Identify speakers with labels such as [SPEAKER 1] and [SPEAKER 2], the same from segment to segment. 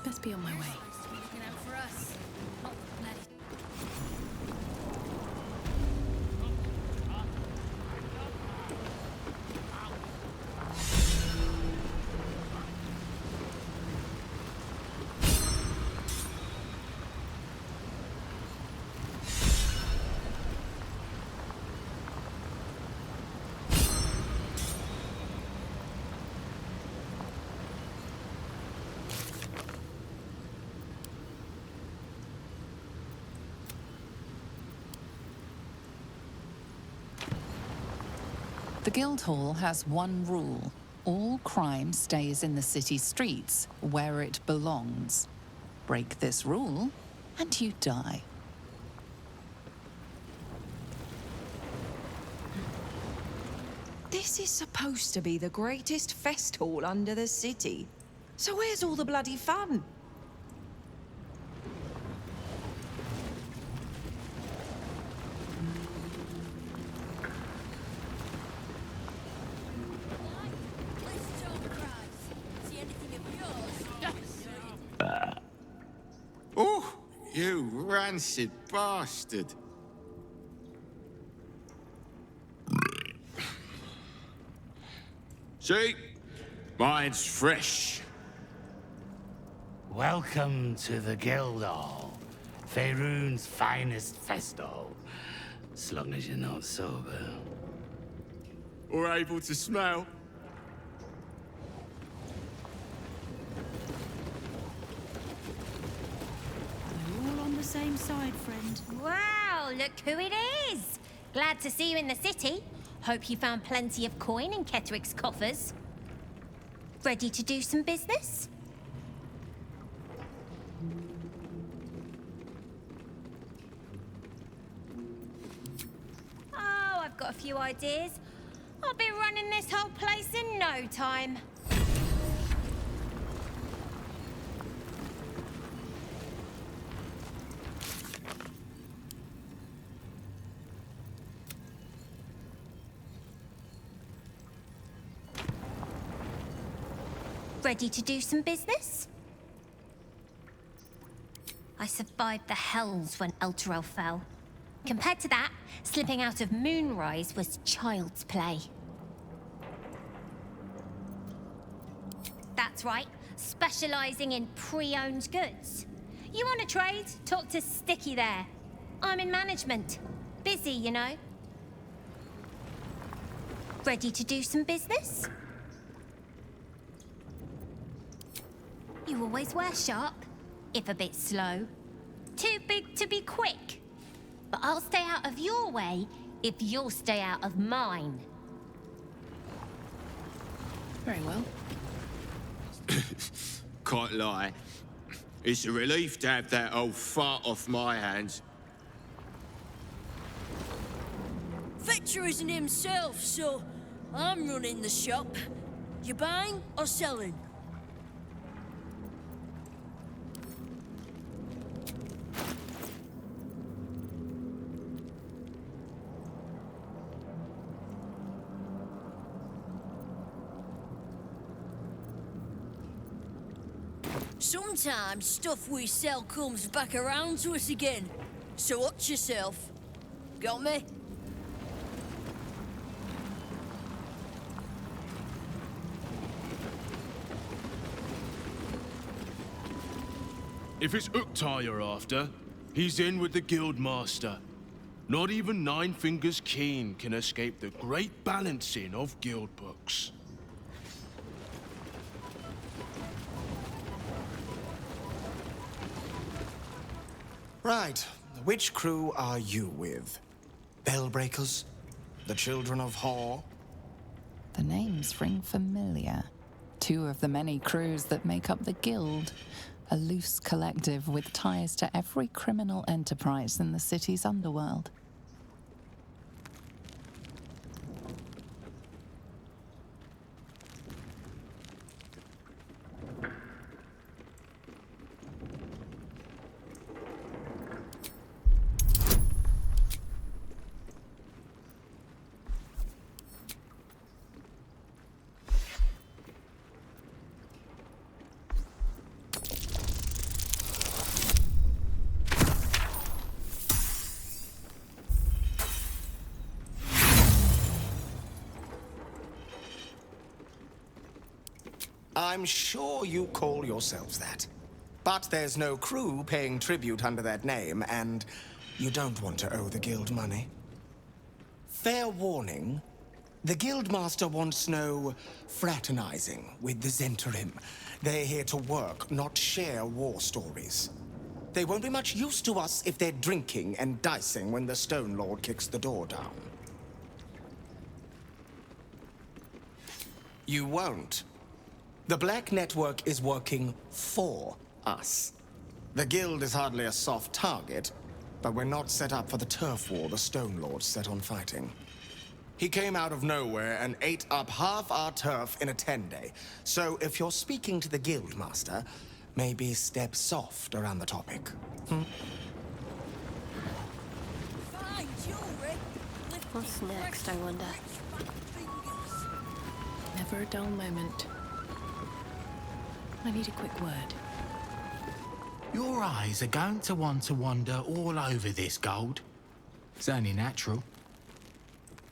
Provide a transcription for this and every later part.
[SPEAKER 1] Best be on my way.
[SPEAKER 2] Looking out for us. Not bloody.
[SPEAKER 3] The Guildhall has one rule. All crime stays in the city streets, where it belongs. Break this rule, and you die.
[SPEAKER 4] This is supposed to be the greatest fest hall under the city. So where's all the bloody fun?
[SPEAKER 5] Oh, you rancid bastard. See? Mine's fresh.
[SPEAKER 6] Welcome to the Guildhall, Faerun's finest festival. As long as you're not sober.
[SPEAKER 5] Or able to smell.
[SPEAKER 2] We're all on the same side, friend.
[SPEAKER 7] Wow, look who it is! Glad to see you in the city. Hope you found plenty of coin in Ketterick's coffers. Ready to do some business? Oh, I've got a few ideas. I'll be running this whole place in no time. Ready to do some business? I survived the hells when Elturel fell. Compared to that, slipping out of Moonrise was child's play. That's right, specialising in pre-owned goods. You want to trade? Talk to Sticky there. I'm in management. Busy, you know. Ready to do some business? You always wear sharp, if a bit slow. Too big to be quick. But I'll stay out of your way if you'll stay out of mine.
[SPEAKER 1] Very well.
[SPEAKER 5] Can't lie. It's a relief to have that old fart off my hands.
[SPEAKER 2] Fetcher isn't himself, so I'm running the shop. You buying or selling? Sometimes stuff we sell comes back around to us again. So watch yourself. Got me?
[SPEAKER 8] If it's Uktar you're after, he's in with the Guildmaster. Not even Nine Fingers Keen can escape the great balancing of guild books.
[SPEAKER 9] Right. Which crew are you with? Bellbreakers? The Children of Hor?
[SPEAKER 3] The names ring familiar. Two of the many crews that make up the Guild. A loose collective with ties to every criminal enterprise in the city's underworld.
[SPEAKER 9] I'm sure you call yourselves that. But there's no crew paying tribute under that name, and you don't want to owe the guild money. Fair warning, the guildmaster wants no fraternizing with the Zentarim. They're here to work, not share war stories. They won't be much use to us if they're drinking and dicing when the Stone Lord kicks the door down. You won't. The Black Network is working for us. The Guild is hardly a soft target, but we're not set up for the turf war the Stone Lord set on fighting. He came out of nowhere and ate up half our turf in a 10-day. So if you're speaking to the Guildmaster, maybe step soft around the topic.
[SPEAKER 2] Fine jewelry.
[SPEAKER 10] What's next, I wonder?
[SPEAKER 1] Never a dull moment. I need a quick word.
[SPEAKER 6] Your eyes are going to want to wander all over this gold. It's only natural.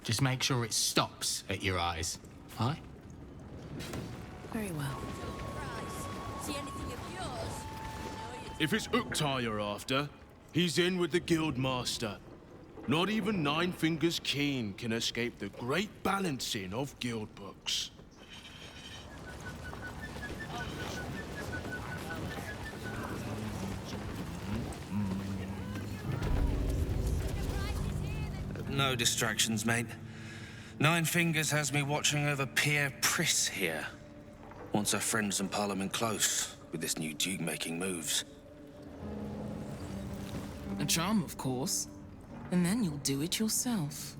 [SPEAKER 6] Just make sure it stops at your eyes, aye?
[SPEAKER 1] Very well.
[SPEAKER 2] See anything of yours?
[SPEAKER 8] If it's Uktar you're after, he's in with the Guildmaster. Not even Nine Fingers Keen can escape the great balancing of guild books.
[SPEAKER 11] No distractions, mate. Nine Fingers has me watching over Pierre Priss here. Wants our friends in Parliament close with this new Duke making moves.
[SPEAKER 1] A charm, of course. And then you'll do it yourself.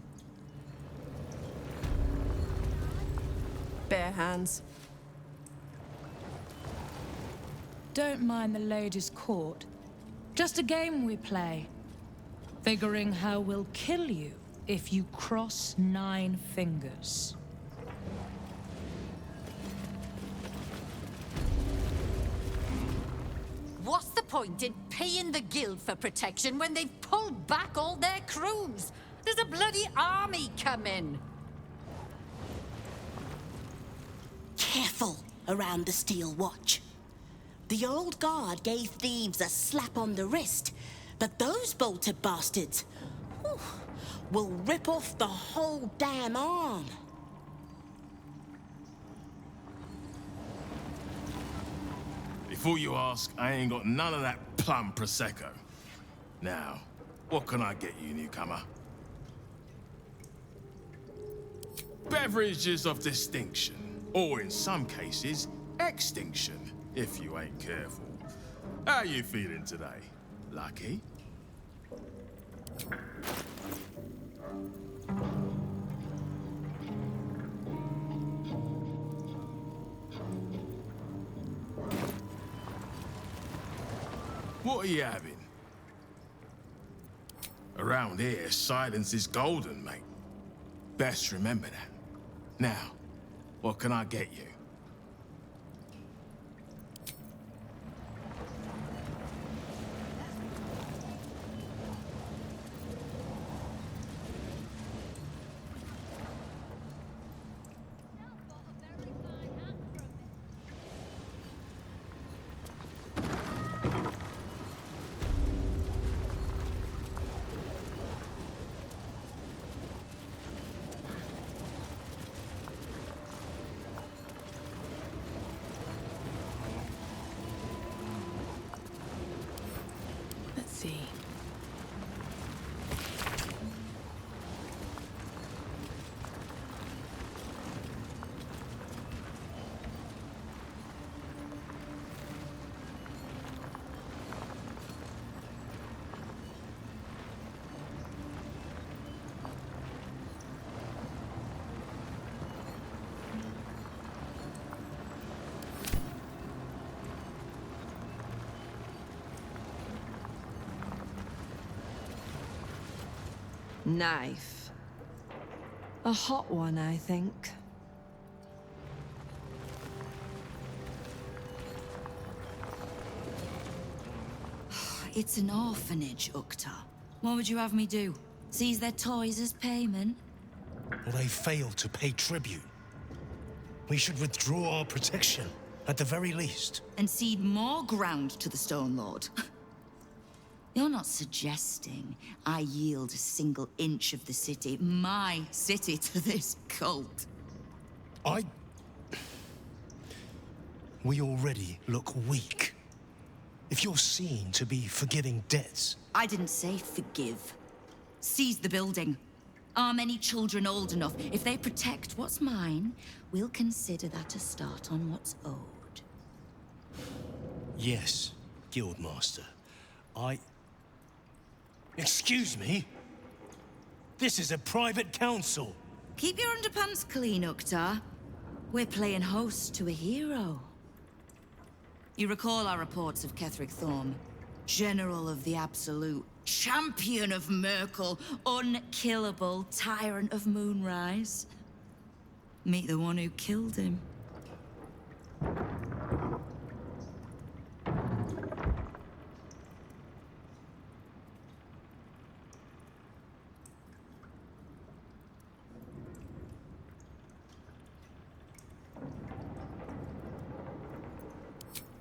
[SPEAKER 12] Bare hands.
[SPEAKER 13] Don't mind the ladies' court. Just a game we play. Figuring how we'll kill you if you cross 9 fingers.
[SPEAKER 14] What's the point in paying the guild for protection when they've pulled back all their crews? There's a bloody army coming.
[SPEAKER 15] Careful around the Steel Watch. The old guard gave thieves a slap on the wrist, but those bolted bastards will rip off the whole damn arm.
[SPEAKER 16] Before you ask, I ain't got none of that plum Prosecco. Now, what can I get you, newcomer? Beverages of distinction, or in some cases, extinction, if you ain't careful. How you feeling today? Lucky? What are you having? Around here, silence is golden, mate. Best remember that. Now, what can I get you?
[SPEAKER 1] Let's see.
[SPEAKER 4] Knife. A hot one, I think.
[SPEAKER 17] It's an orphanage, Uktar. What would you have me do? Seize their toys as payment?
[SPEAKER 9] Well, they failed to pay tribute. We should withdraw our protection.
[SPEAKER 12] at the very least.
[SPEAKER 17] And cede more ground to the Stone Lord. You're not suggesting I yield a single inch of the city, my city, to this cult.
[SPEAKER 12] We already look weak. If you're seen to be forgiving debts...
[SPEAKER 17] I didn't say forgive. Seize the building. Are many children old enough? If they protect what's mine, we'll consider that a start on what's owed.
[SPEAKER 12] Yes, Guildmaster. Excuse me? This is a private council.
[SPEAKER 17] Keep your underpants clean, Uktar. We're playing host to a hero. You recall our reports of Ketheric Thorm, General of the Absolute, Champion of Merkel, unkillable Tyrant of Moonrise. Meet the one who killed him.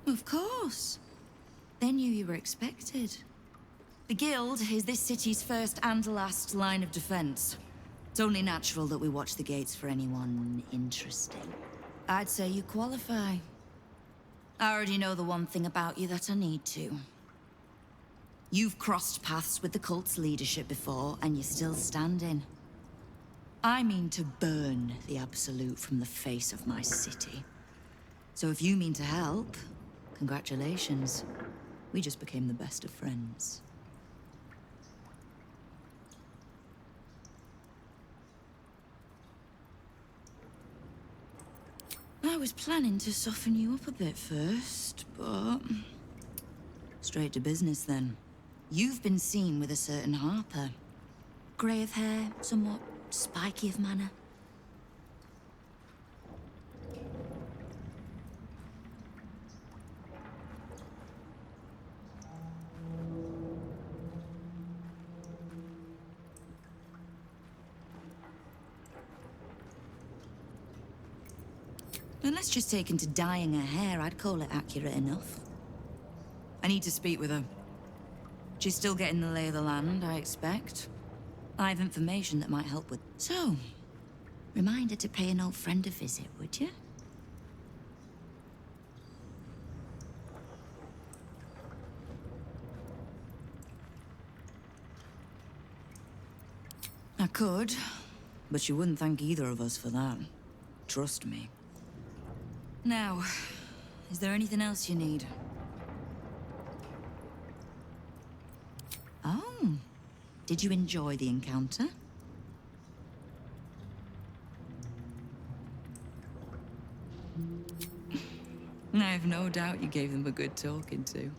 [SPEAKER 17] Of course. They knew you were expected. The Guild is this city's first and last line of defense. It's only natural that we watch the gates for anyone interesting. I'd say you qualify. I already know the one thing about you that I need to. You've crossed paths with the cult's leadership before, and you're still standing. I mean to burn the Absolute from the face of my city. So if you mean to help, congratulations. We just became the best of friends. I was planning to soften you up a bit first, but... straight to business then. You've been seen with a certain Harper. Grey of hair, somewhat spiky of manner. Unless just taken to dyeing her hair, I'd call it accurate enough. I need to speak with her. She's still getting the lay of the land, I expect. I have information that might help with... So, remind her to pay an old friend a visit, would you? I could, but she wouldn't thank either of us for that. Trust me. Now, is there anything else you need? Oh, did you enjoy the encounter? I have no doubt you gave them a good talking to.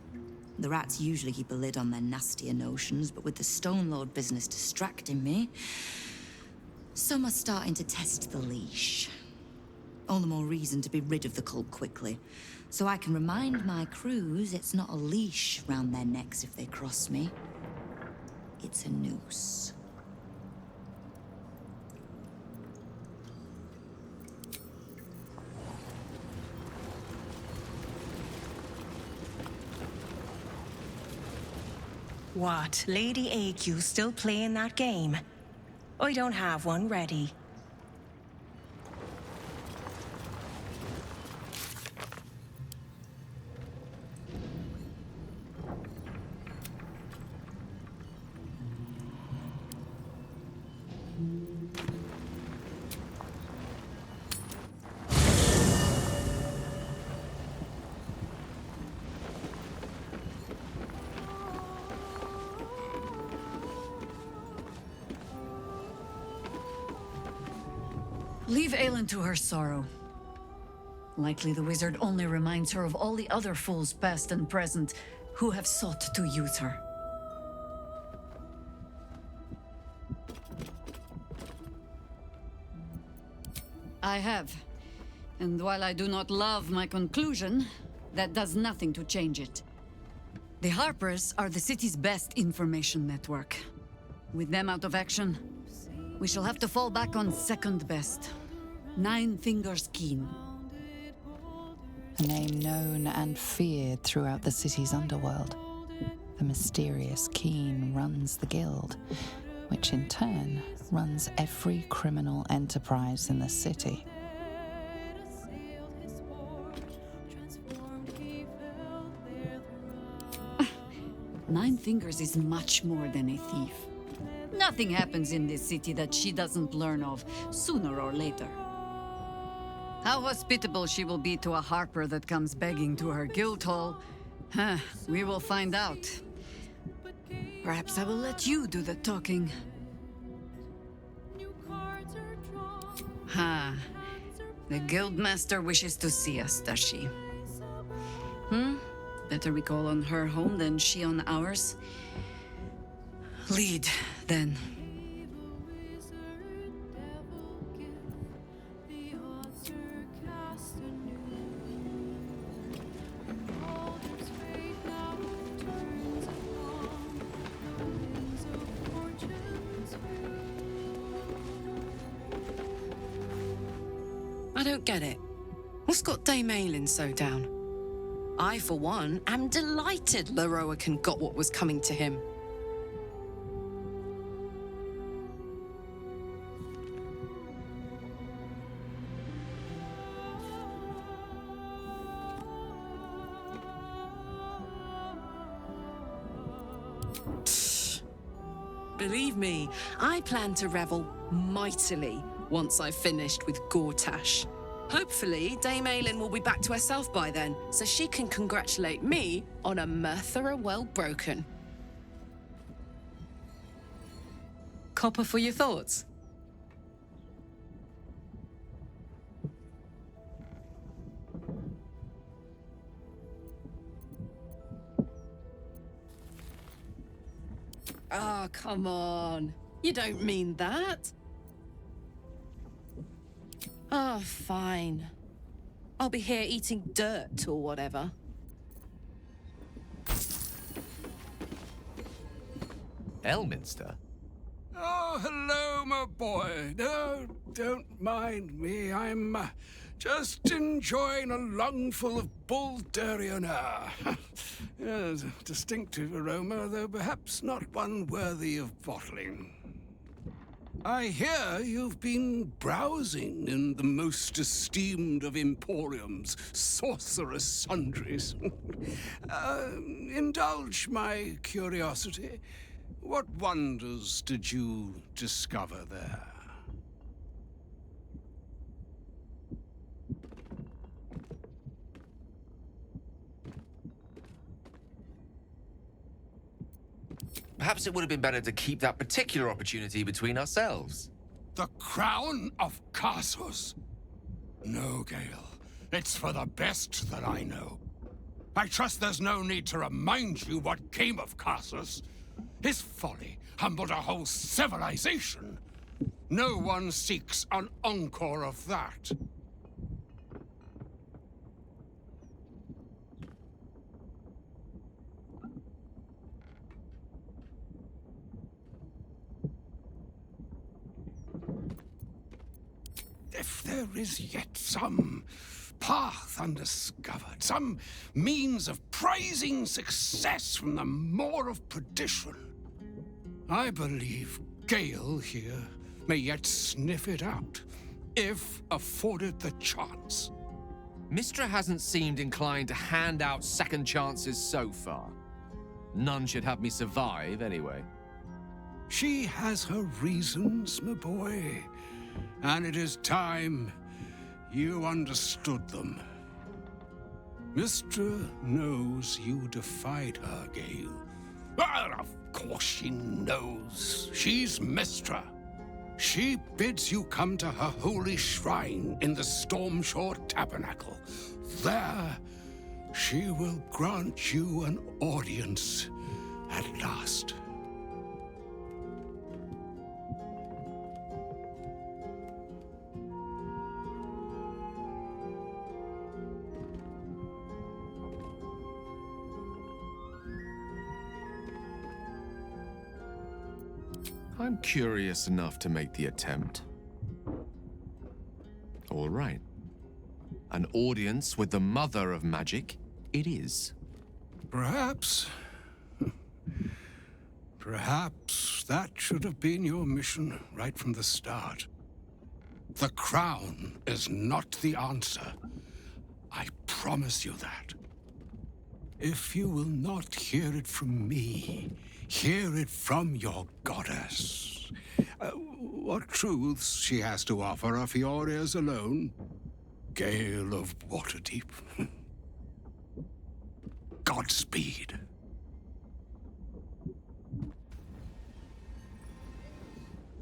[SPEAKER 17] The rats usually keep a lid on their nastier notions, but with the Stone Lord business distracting me, some are starting to test the leash. All the more reason to be rid of the cult quickly, so I can remind my crews it's not a leash round their necks if they cross me. It's a noose.
[SPEAKER 18] What, Lady AQ still playing that game? I don't have one ready.
[SPEAKER 19] Leave Aelin to her sorrow. Likely the wizard only reminds her of all the other fools past and present who have sought to use her. I have. And while I do not love my conclusion, that does nothing to change it. The Harpers are the city's best information network. With them out of action, we shall have to fall back on second best. 9 Fingers Keen.
[SPEAKER 3] a name known and feared throughout the city's underworld. The mysterious Keen runs the guild, which in turn runs every criminal enterprise in the city.
[SPEAKER 19] Nine Fingers is much more than a thief. Nothing happens in this city that she doesn't learn of sooner or later. How hospitable she will be to a harper that comes begging to her guild hall, we will find out. Perhaps I will let you do the talking. The guildmaster wishes to see us, does she? Better we call on her home than she on ours. Lead, then.
[SPEAKER 20] I don't get it. What's got Dame Aylin so down? I, for one, am delighted Leroican got what was coming to him. Believe me, I plan to revel mightily once I've finished with Gortash. Hopefully, Dame Aylin will be back to herself by then, so she can congratulate me on a Merthera well broken. Copper for your thoughts? Oh, come on. You don't mean that. Oh, fine. I'll be here eating dirt or whatever.
[SPEAKER 21] Elminster?
[SPEAKER 22] Oh, hello, my boy. No, don't mind me. I'm just enjoying a lungful of Baldurian air. Yes, a distinctive aroma, though perhaps not one worthy of bottling. I hear you've been browsing in the most esteemed of emporiums, sorcerous sundries. Indulge my curiosity. What wonders did you discover there?
[SPEAKER 21] Perhaps it would have been better to keep that particular opportunity between ourselves.
[SPEAKER 22] The crown of Karsus? No, Gale. It's for the best that I know. I trust there's no need to remind you what came of Karsus. His folly humbled a whole civilization. No one seeks an encore of that. If there is yet some path undiscovered, some means of prizing success from the maw of perdition, I believe Gale here may yet sniff it out, if afforded the chance.
[SPEAKER 21] Mystra hasn't seemed inclined to hand out second chances so far. None should have me survive, anyway.
[SPEAKER 22] She has her reasons, my boy. And it is time you understood them. Mystra knows you defied her, Gale. Well, of course she knows. She's Mystra. She bids you come to her holy shrine in the Stormshore Tabernacle. There, she will grant you an audience at last.
[SPEAKER 21] I'm curious enough to make the attempt. All right. an audience with the mother of magic, it is.
[SPEAKER 22] Perhaps. Perhaps that should have been your mission right from the start. The crown is not the answer. I promise you that. If you will not hear it from me, hear it from your goddess. What truths she has to offer are for your ears alone. Gale of Waterdeep. Godspeed.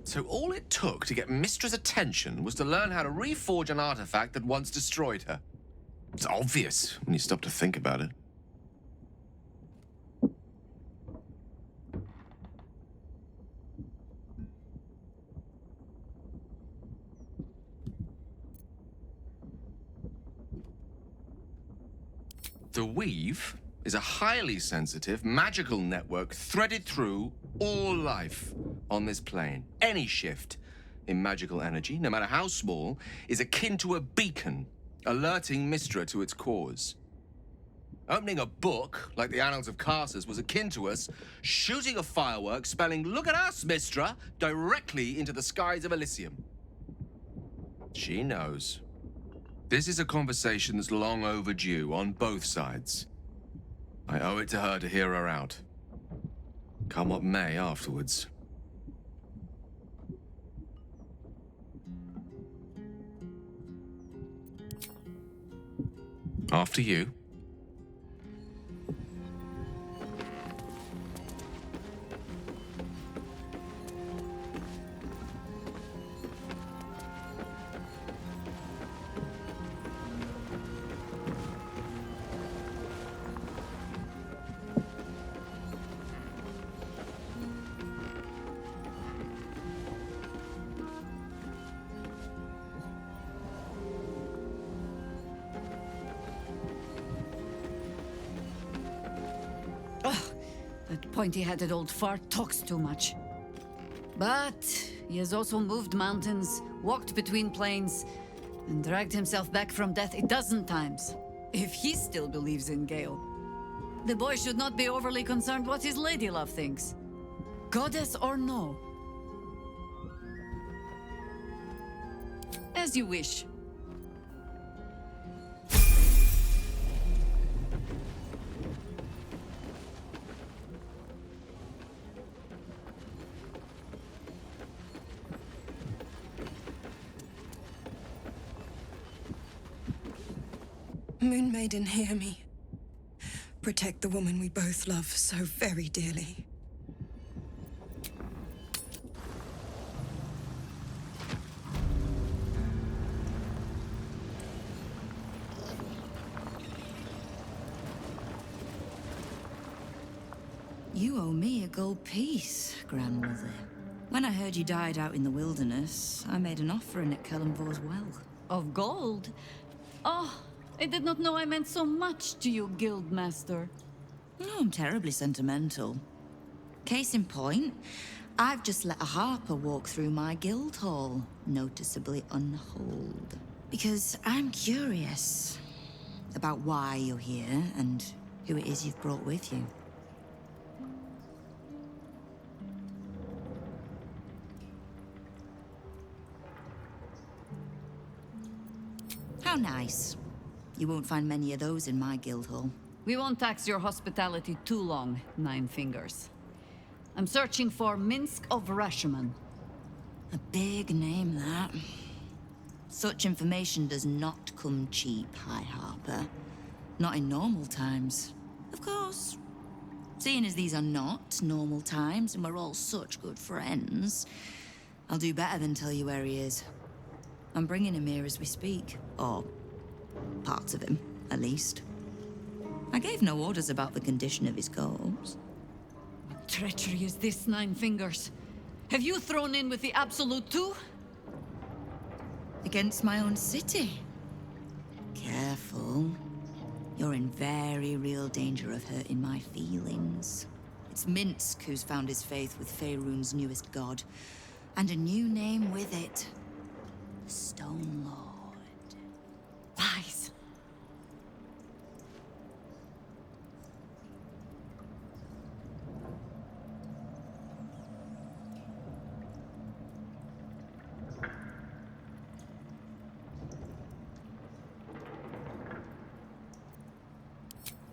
[SPEAKER 21] So all it took to get Mystra's attention was to learn how to reforge an artifact that once destroyed her. It's obvious when you stop to think about it. The Weave is a highly sensitive, magical network threaded through all life on this plane. Any shift in magical energy, no matter how small, is akin to a beacon, alerting Mystra to its cause. Opening a book, like the Annals of Carsus, was akin to us shooting a firework spelling, "Look at us, Mystra," directly into the skies of Elysium. She knows. This is a conversation that's long overdue on both sides. I owe it to her to hear her out. Come what may afterwards. After you.
[SPEAKER 19] That pointy-headed old fart talks too much. But he has also moved mountains, walked between planes, and dragged himself back from death a dozen times. If he still believes in Gale, the boy should not be overly concerned what his ladylove thinks. Goddess or no. As you wish.
[SPEAKER 4] Moon Maiden, hear me. Protect the woman we both love so very dearly.
[SPEAKER 17] You owe me a gold piece, grandmother. When I heard you died out in the wilderness, I made an offering at Kellenvor's well.
[SPEAKER 19] Of gold? Oh, I did not know I meant so much to you, Guildmaster.
[SPEAKER 17] No, I'm terribly sentimental. Case in point, I've just let a harper walk through my guild hall, noticeably unholed. Because I'm curious about why you're here and who it is you've brought with you. How nice. You won't find many of those in my guild hall.
[SPEAKER 19] We won't tax your hospitality too long, Nine Fingers. I'm searching for Minsk of Rashomon.
[SPEAKER 17] A big name, that. Such information does not come cheap, High Harper. Not in normal times. Of course. Seeing as these are not normal times and we're all such good friends, I'll do better than tell you where he is. I'm bringing him here as we speak. Or parts of him, at least. I gave no orders about the condition of his corpse.
[SPEAKER 19] What treachery is this, Nine Fingers? Have you thrown in with the Absolute too?
[SPEAKER 17] Against my own city. Careful. You're in very real danger of hurting my feelings. It's Minsk who's found his faith with Faerun's newest god. And a new name with it. The Stone Lord.
[SPEAKER 19] Lies.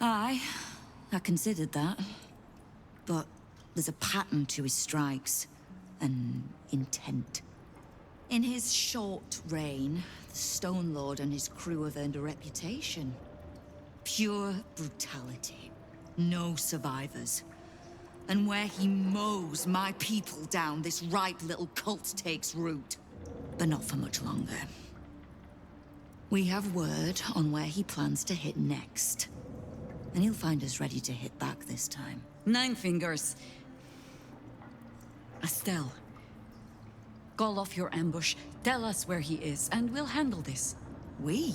[SPEAKER 17] Aye, I considered that. But there's a pattern to his strikes, an intent. In his short reign, the Stone Lord and his crew have earned a reputation. Pure brutality. No survivors. And where he mows my people down, this ripe little cult takes root. But not for much longer. We have word on where he plans to hit next. And he'll find us ready to hit back this time.
[SPEAKER 19] Nine Fingers. Estelle. Call off your ambush, tell us where he is, and we'll handle this.
[SPEAKER 17] We?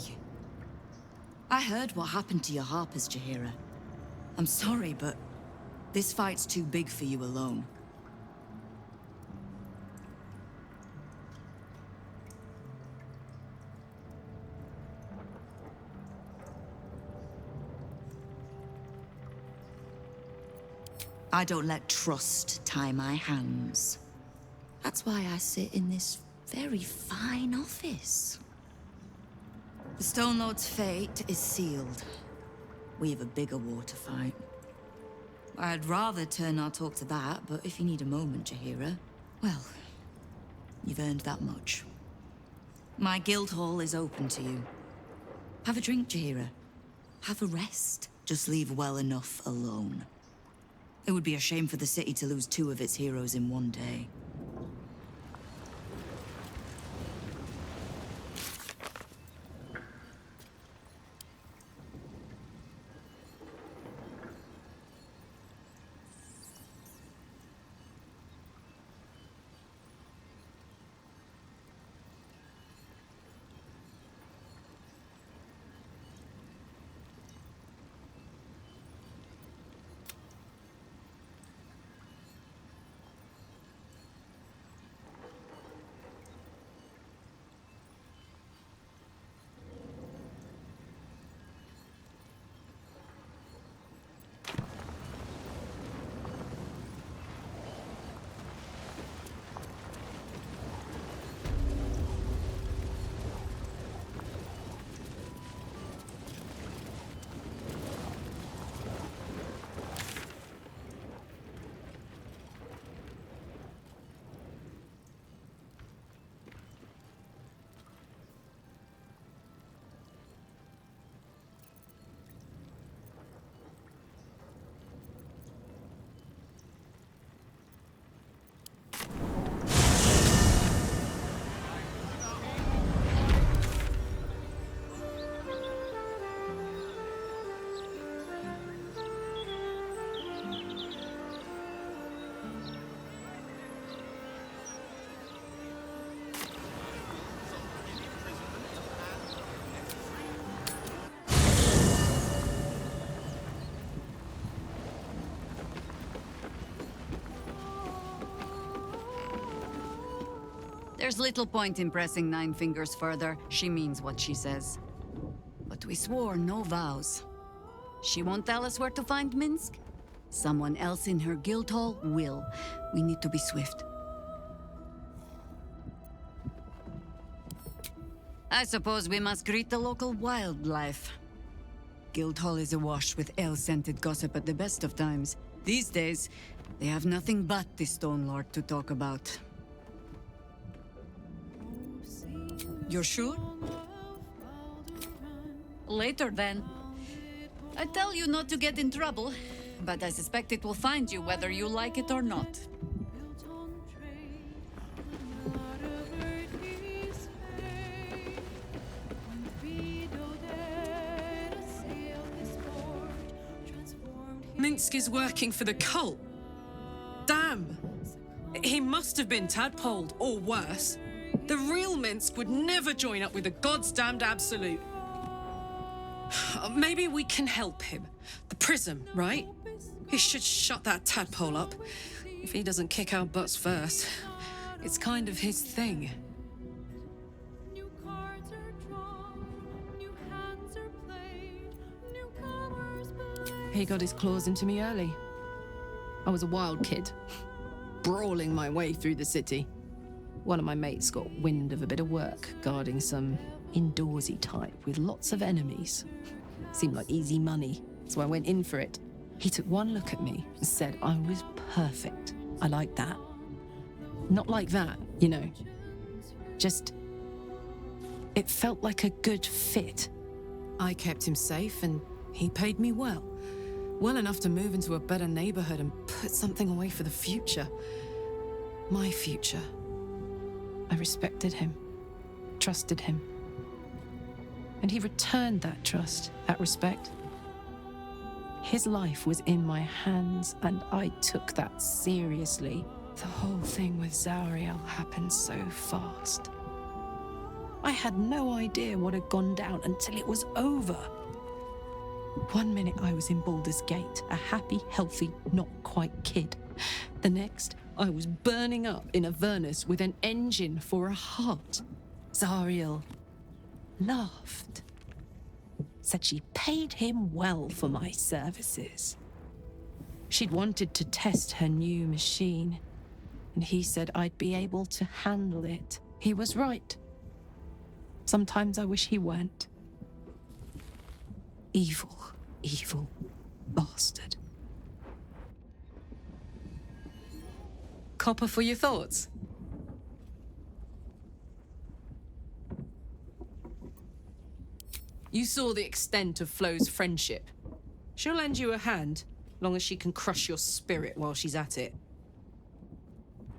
[SPEAKER 17] I heard what happened to your harpers, Jaheira. I'm sorry, but this fight's too big for you alone. I don't let trust tie my hands. That's why I sit in this very fine office. The Stone Lord's fate is sealed. We have a bigger war to fight. I'd rather turn our talk to that, but if you need a moment, Jaheira, well, you've earned that much. My guild hall is open to you. Have a drink, Jaheira. Have a rest. Just leave well enough alone. It would be a shame for the city to lose 2 of its heroes in one day.
[SPEAKER 19] There's little point in pressing Nine Fingers further. She means what she says. But we swore no vows. She won't tell us where to find Minsk? Someone else in her guild hall will. We need to be swift. I suppose we must greet the local wildlife. Guildhall is awash with ale-scented gossip at the best of times. These days, they have nothing but the Stone Lord to talk about. You're sure? Later, then. I tell you not to get in trouble, but I suspect it will find you whether you like it or not.
[SPEAKER 20] Minsk is working for the cult. Damn! He must have been tadpoled, or worse. The real Minsk would never join up with the God's damned Absolute. Maybe we can help him. The Prism, right? He should shut that tadpole up. If he doesn't kick our butts first. It's kind of his thing.
[SPEAKER 5] He got his claws into me early. I was a wild kid, brawling my way through the city. One of my mates got wind of a bit of work guarding some indoorsy type with lots of enemies. Seemed like easy money. so I went in for it. He took one look at me and said I was perfect. I like that. Not like that, you know. Just... it felt like a good fit. I kept him safe and he paid me well. Well enough to move into a better neighborhood and put something away for the future. My future. I respected him, trusted him. And he returned that trust, that respect. His life was in my hands, and I took that seriously. The whole thing with Zariel happened so fast. I had no idea what had gone down until it was over. One minute I was in Baldur's Gate, a happy, healthy, not quite kid. The next, I was burning up in Avernus with an engine for a heart. Zariel laughed. Said she paid him well for my services. She'd wanted to test her new machine, and he said I'd be able to handle it. He was right. Sometimes I wish he weren't. Evil, evil bastard. Copper for your thoughts? You saw the extent of Flo's friendship. She'll lend you a hand, long as she can crush your spirit while she's at it.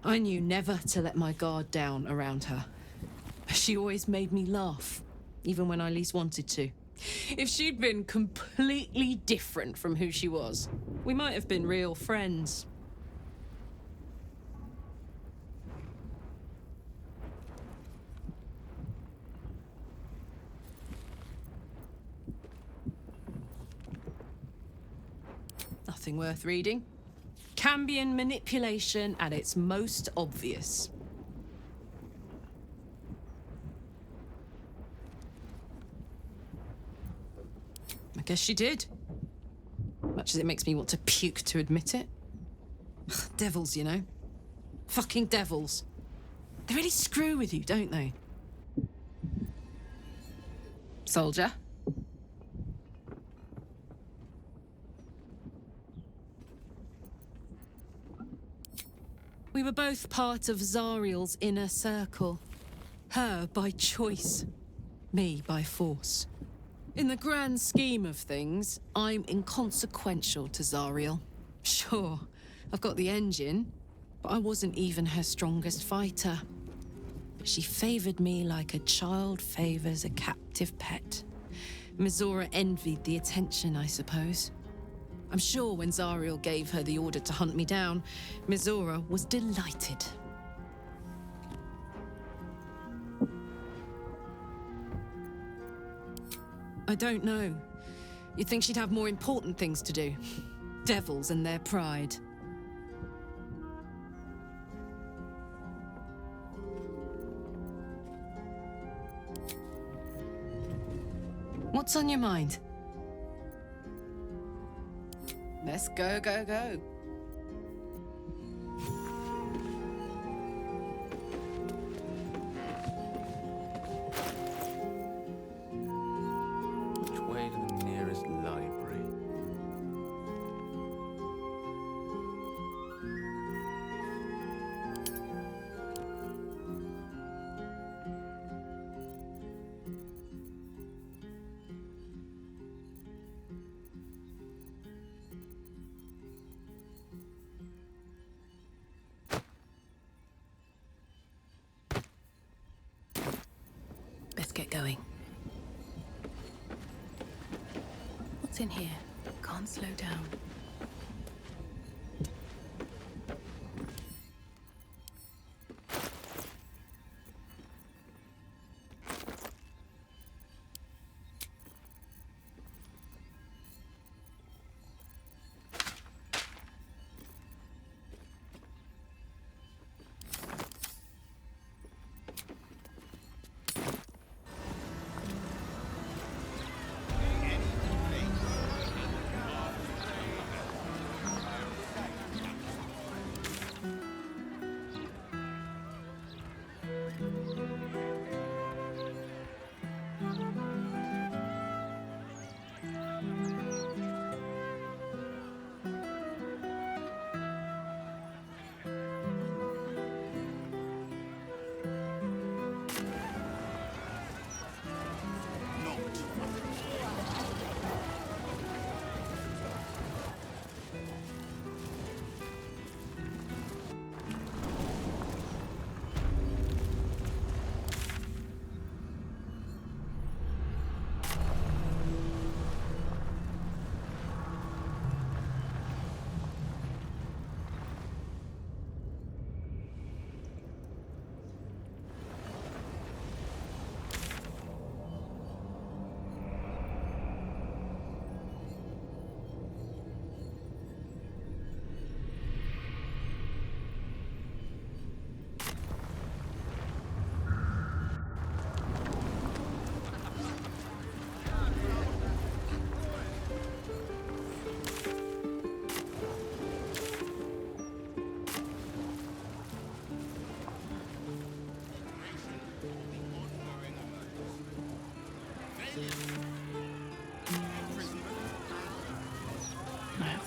[SPEAKER 5] I knew never to let my guard down around her. She always made me laugh, even when I least wanted to. If she'd been completely different from who she was, we might have been real friends. Nothing worth reading. Cambion manipulation at its most obvious. I guess she did. Much as it makes me want to puke to admit it. Devils, you know. Fucking devils. They really screw with you, don't they? Soldier? We were both part of Zariel's inner circle. Her by choice, me by force. In the grand scheme of things, I'm inconsequential to Zariel. Sure, I've got the engine, but I wasn't even her strongest fighter. But she favored me like a child favors a captive pet. Mizora envied the attention, I suppose. I'm sure when Zariel gave her the order to hunt me down, Mizora was delighted. I don't know. You'd think she'd have more important things to do. Devils and their pride. What's on your mind? Let's go, go, go.
[SPEAKER 7] Which way to the nearest library?
[SPEAKER 1] Let's get going. What's in here? Can't slow down.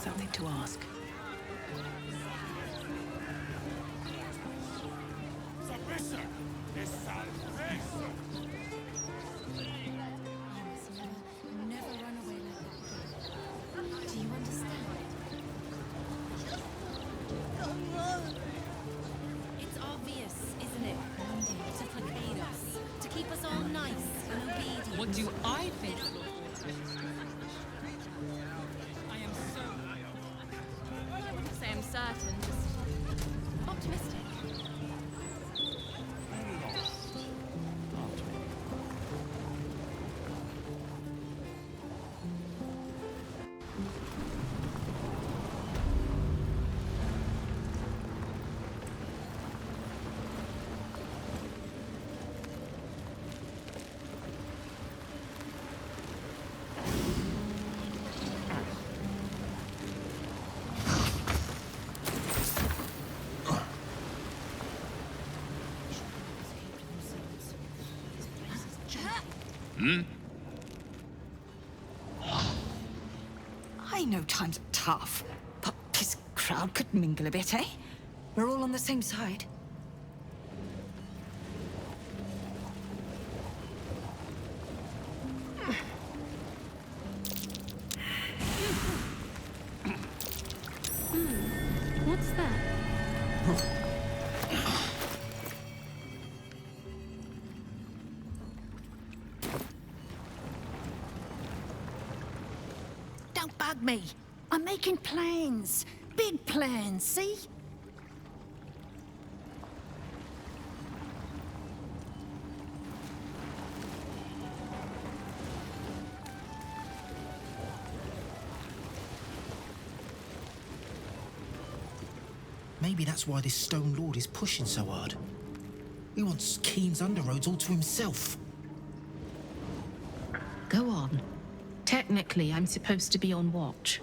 [SPEAKER 1] something to ask.
[SPEAKER 17] Never run away like that. Do you understand? It's obvious, isn't it? To placate us, to keep us all nice and obedient.
[SPEAKER 5] What do I think?
[SPEAKER 17] I am so... I wouldn't say I'm certain, just optimistic.
[SPEAKER 6] Hmm?
[SPEAKER 4] I know times are tough, but this crowd could mingle a bit, eh? We're all on the same side.
[SPEAKER 17] What's that?
[SPEAKER 2] Don't bug me. I'm making plans. Big plans, see?
[SPEAKER 12] Maybe that's why this Stone Lord is pushing so hard. He wants Keen's underroads all to himself.
[SPEAKER 5] Go on. Technically, I'm supposed to be on watch.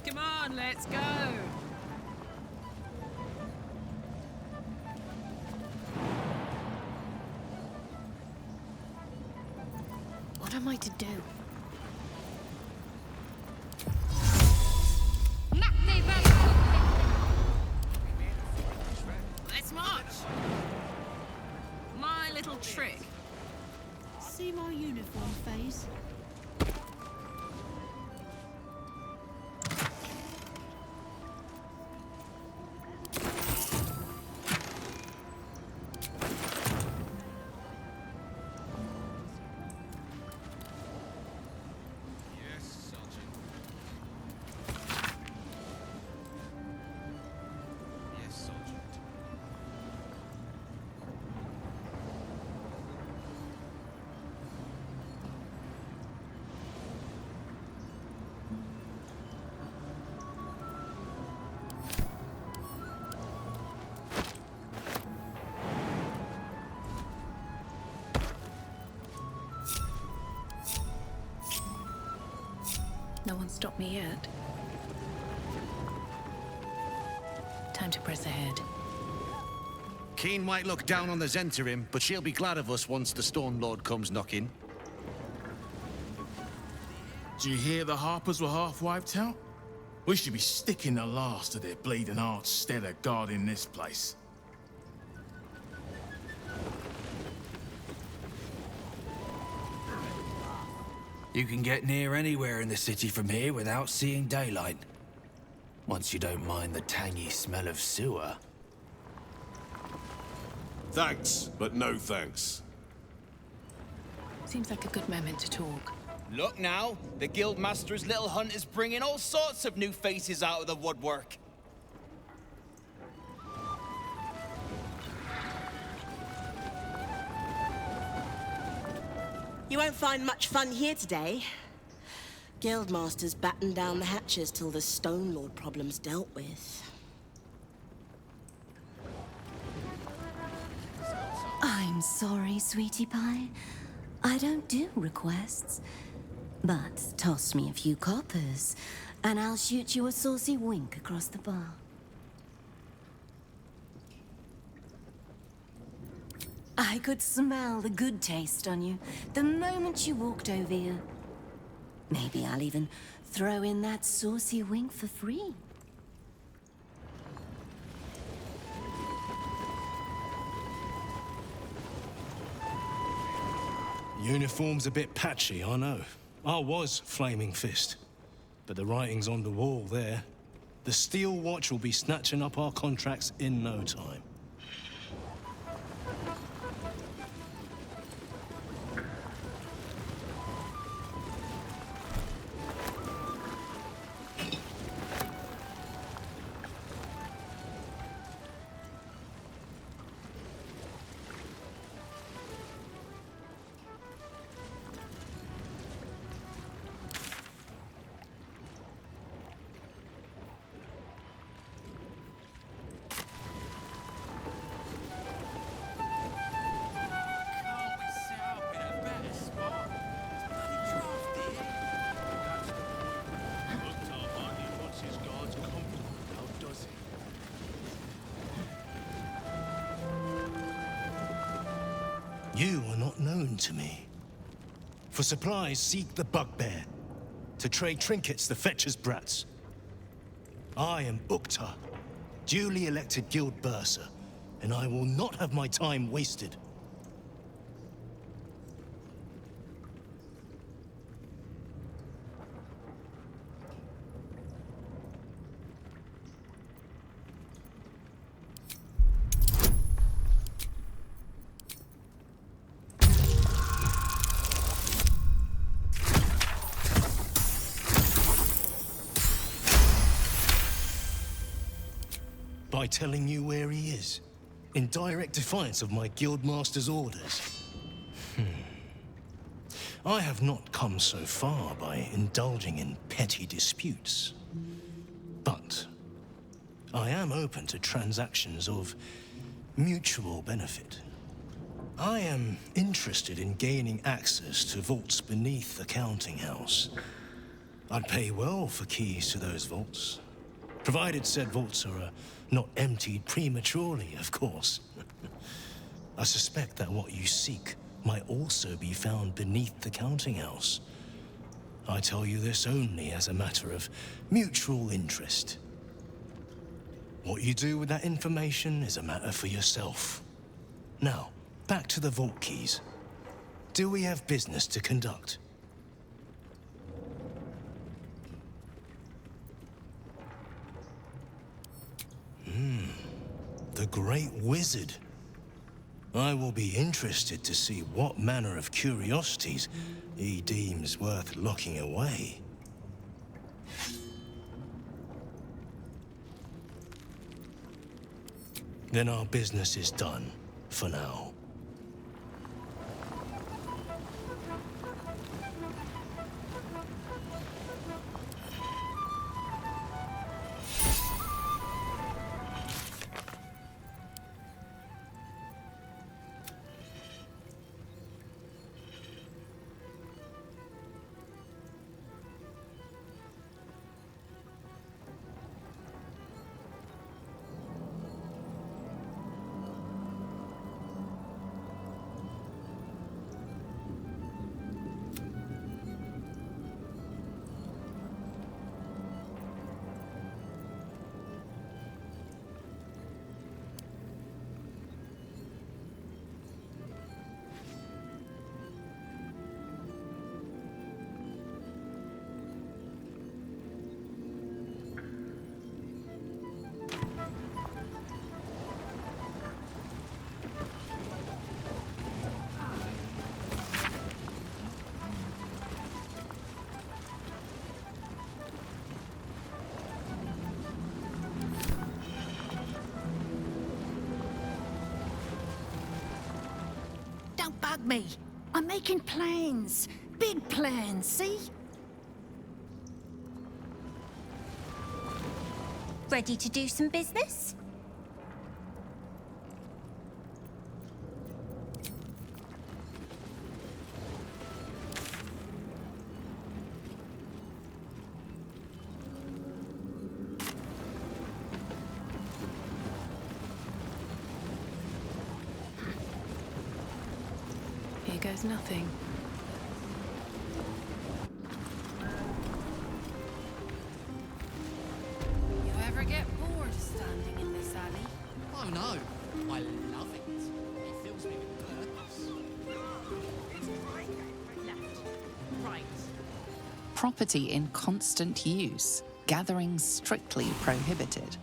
[SPEAKER 20] Come on, let's go.
[SPEAKER 1] What am I to do?
[SPEAKER 20] Let's march. My little trick.
[SPEAKER 2] See my uniform phase?
[SPEAKER 1] No one stopped me yet. Time to press ahead.
[SPEAKER 10] Keen might look down on the Zentarim, but she'll be glad of us once the Stone Lord comes knocking.
[SPEAKER 16] Do you hear the Harpers were half wiped out? We should be sticking the last of their bleeding hearts instead of guarding this place.
[SPEAKER 11] You can get near anywhere in the city from here without seeing daylight. Once you don't mind the tangy smell of sewer.
[SPEAKER 8] Thanks, but no thanks.
[SPEAKER 1] Seems like a good moment to talk.
[SPEAKER 23] Look now, the Guildmaster's little hunt is bringing all sorts of new faces out of the woodwork.
[SPEAKER 15] You won't find much fun here today. Guildmasters batten down the hatches till the Stone Lord problem's dealt with.
[SPEAKER 4] I'm
[SPEAKER 9] I'm sorry, sweetie pie. I don't do requests. But toss me a few coppers, and I'll shoot you a saucy wink across the bar. I could smell the good taste on you the moment you walked over here. Maybe I'll even throw in that saucy wink for free.
[SPEAKER 13] Uniform's a bit patchy, I know. I was Flaming Fist. But the writing's on the wall there. The Steel Watch will be snatching up our contracts in no time. You are not known to me. For supplies, seek the Bugbear. To trade trinkets, the Fetcher's Brats. I am Uktar, duly elected Guild Bursar, and I will not have my time wasted. By telling you where he is, in direct defiance of my Guildmaster's orders. I have not come so far by indulging in petty disputes. But I am open to transactions of mutual benefit. I am interested in gaining access to vaults beneath the counting house. I'd pay well for keys to those vaults, provided said vaults are not emptied prematurely, of course. I suspect that what you seek might also be found beneath the counting house. I tell you this only as a matter of mutual interest. What you do with that information is a matter for yourself. Now, back to the vault keys. Do we have business to conduct? The Great Wizard. I will be interested to see what manner of curiosities he deems worth locking away. Then our business is done, for now.
[SPEAKER 2] Don't bug me. I'm making plans. Big plans, see?
[SPEAKER 9] Ready to do some business?
[SPEAKER 1] goes nothing.
[SPEAKER 20] You ever get bored standing in this alley?
[SPEAKER 6] Oh no, I love it. It fills me with purpose.
[SPEAKER 3] Left. Right.
[SPEAKER 5] Property in constant use. Gathering strictly prohibited.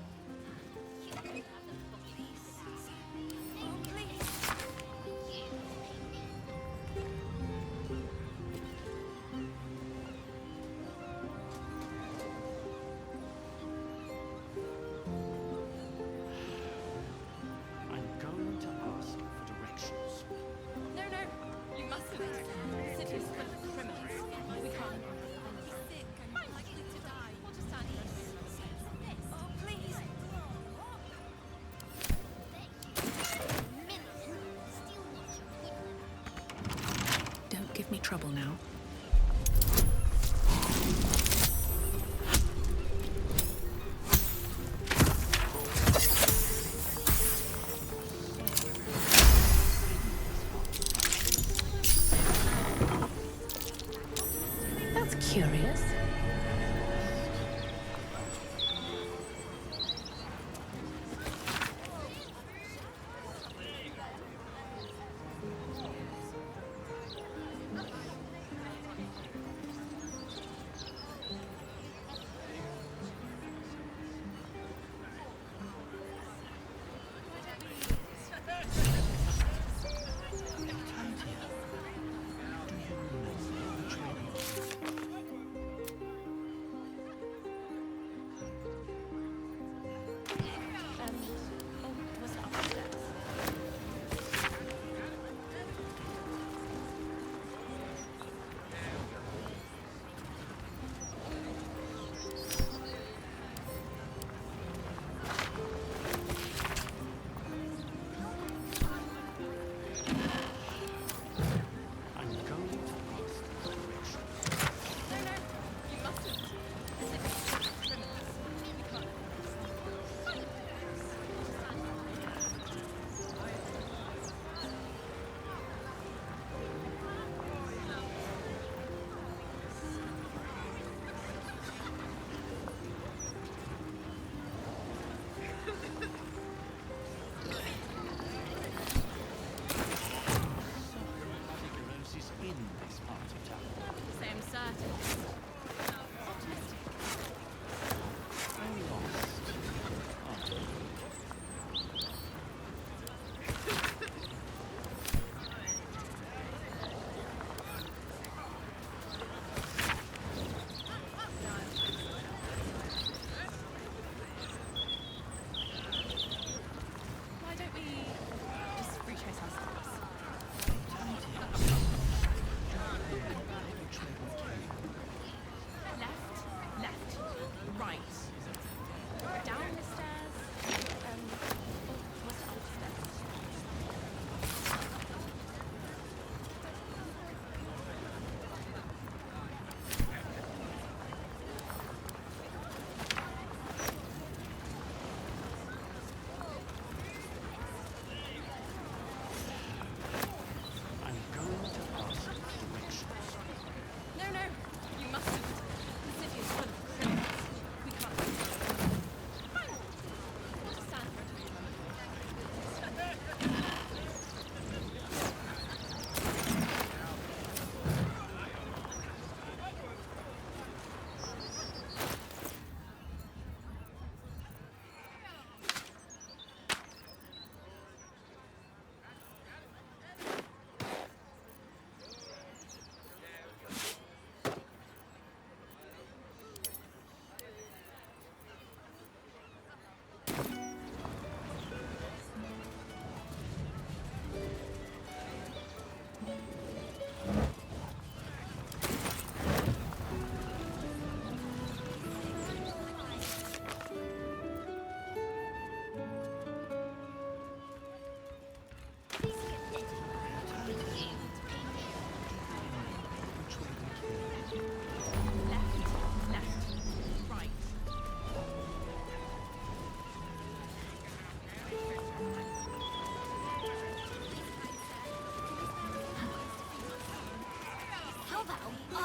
[SPEAKER 6] I'm going to ask for directions.
[SPEAKER 3] No, you mustn't. The city's full of criminals. We can't. He's sick and likely to die. We'll just stand here. Oh, please.
[SPEAKER 1] Don't give me trouble now. That's curious.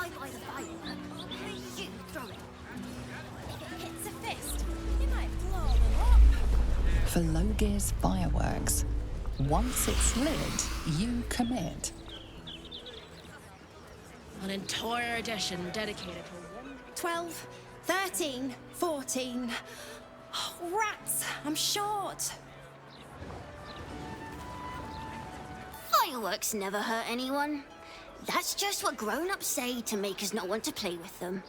[SPEAKER 14] I buy the firework, you throw it. If it hits a fist, it might blow them up.
[SPEAKER 18] For Logir's fireworks, once it's lit, you commit.
[SPEAKER 1] An entire edition dedicated to
[SPEAKER 14] 12, 13, 14. Oh, rats, I'm short.
[SPEAKER 22] Fireworks never hurt anyone. That's just what grown-ups say to make us not want to play with them.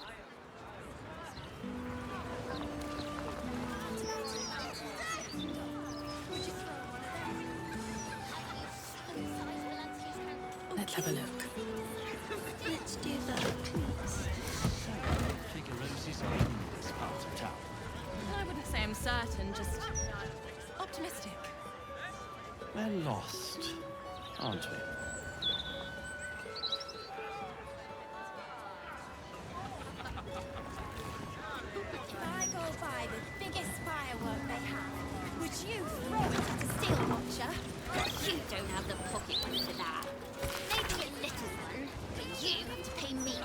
[SPEAKER 1] Let's have a look.
[SPEAKER 22] Let's do that, please.
[SPEAKER 3] I wouldn't say I'm certain, just optimistic.
[SPEAKER 7] We're lost, aren't we?
[SPEAKER 14] If I go buy the biggest firework they have, would you throw it at a steel watcher?
[SPEAKER 22] You don't have the pocket money for that. Maybe a little one, but you have to pay me.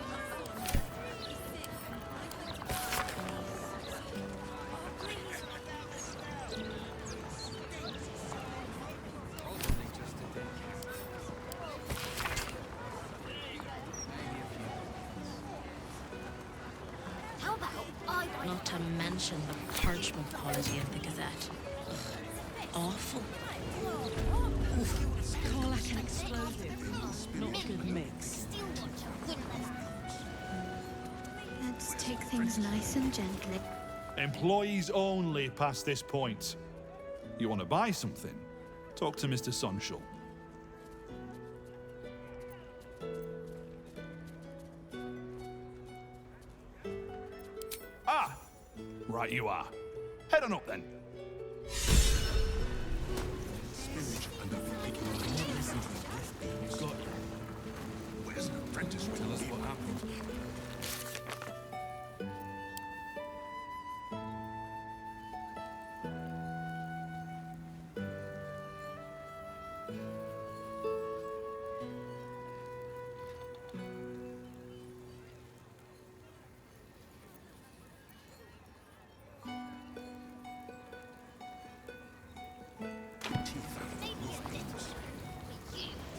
[SPEAKER 22] How about I buy
[SPEAKER 1] Not to mention the parchment quality of the Gazette. Ugh, awful.
[SPEAKER 3] Call like an explosive. Not a good mix.
[SPEAKER 14] Let's take things nice and gently.
[SPEAKER 24] Employees only past this point. You want to buy something? Talk to Mr. Sonshall. Ah! Right you are. Head on up then.
[SPEAKER 16] Where's an apprentice? Tell us what happened.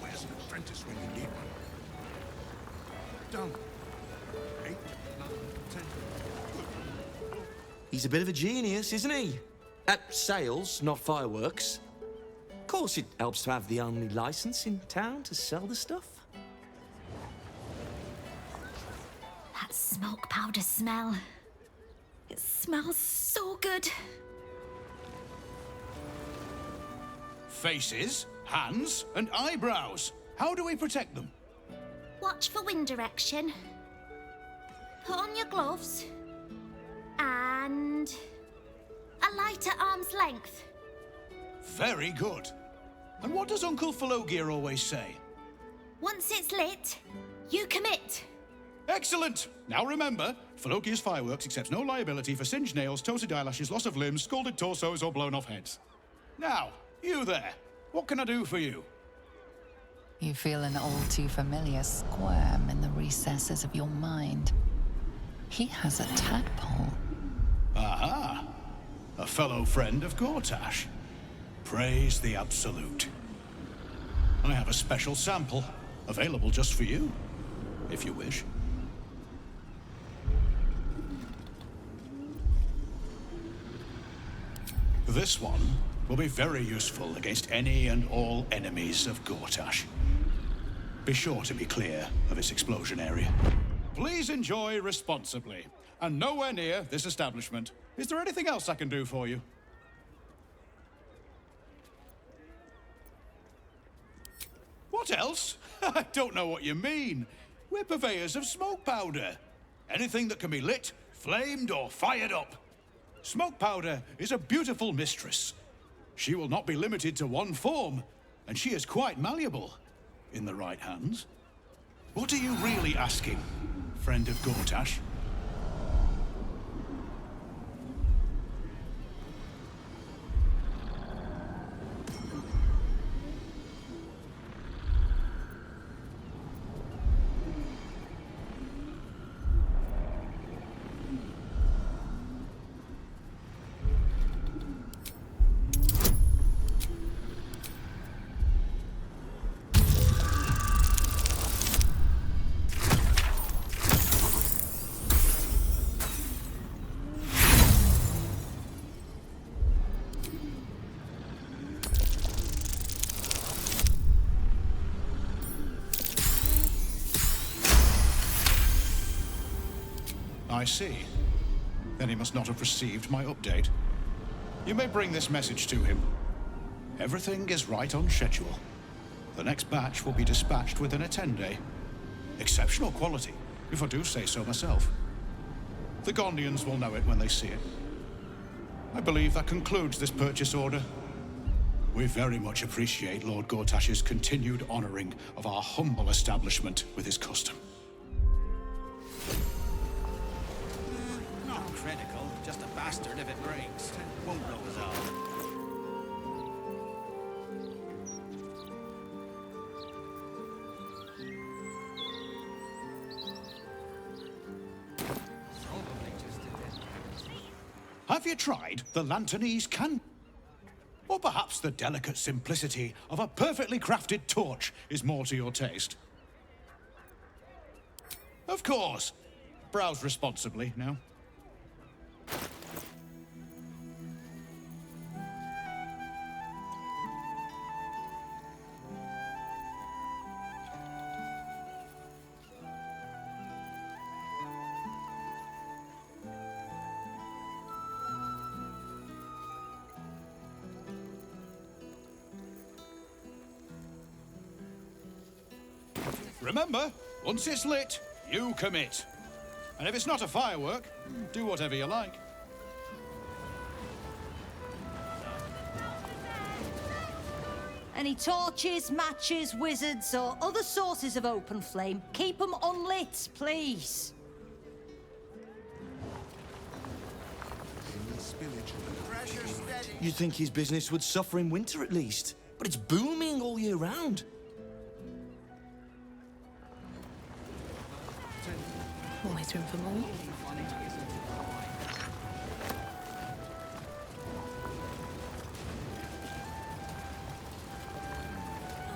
[SPEAKER 16] Where's an apprentice when you need one? Done. 8, 9, 10.
[SPEAKER 25] He's a bit of a genius, isn't he? At sales, not fireworks. Of course, it helps to have the only license in town to sell the stuff.
[SPEAKER 14] That smoke powder smell. It smells so good.
[SPEAKER 26] Faces, hands, and eyebrows. How do we protect them?
[SPEAKER 14] Watch for wind direction. Put on your gloves. And a light at arm's length.
[SPEAKER 26] Very good. And what does Uncle Falogir always say?
[SPEAKER 14] Once it's lit, you commit.
[SPEAKER 26] Excellent! Now remember, Falogir's Fireworks accepts no liability for singed nails, toasted eyelashes, loss of limbs, scalded torsos, or blown off heads. Now, you there. What can I do for you?
[SPEAKER 18] You feel an all too familiar squirm in the recesses of your mind. He has a tadpole.
[SPEAKER 26] Aha! A fellow friend of Gortash. Praise the Absolute. I have a special sample, available just for you, if you wish. This one will be very useful against any and all enemies of Gortash. Be sure to be clear of its explosion area. Please enjoy responsibly, and nowhere near this establishment. Is there anything else I can do for you? What else? I don't know what you mean. We're purveyors of smoke powder. Anything that can be lit, flamed, or fired up. Smoke powder is a beautiful mistress. She will not be limited to one form, and she is quite malleable in the right hands. What are you really asking, friend of Gortash? I see. Then he must not have received my update. You may bring this message to him. Everything is right on schedule. The next batch will be dispatched within a 10-day. Exceptional quality, if I do say so myself. The Gondians will know it when they see it. I believe that concludes this purchase order. We very much appreciate Lord Gortash's continued honoring of our humble establishment with his custom.
[SPEAKER 6] Not critical, just a bastard if it breaks. Won't blow us off.
[SPEAKER 26] Have you tried the Lanternese can? Or perhaps the delicate simplicity of a perfectly crafted torch is more to your taste? Of course. Browse responsibly now. Remember, once it's lit, you commit. And if it's not a firework, do whatever you like.
[SPEAKER 2] Any torches, matches, wizards, or other sources of open flame, keep them unlit, please.
[SPEAKER 25] You'd think his business would suffer in winter at least, but it's booming all year round.
[SPEAKER 1] Always room for more.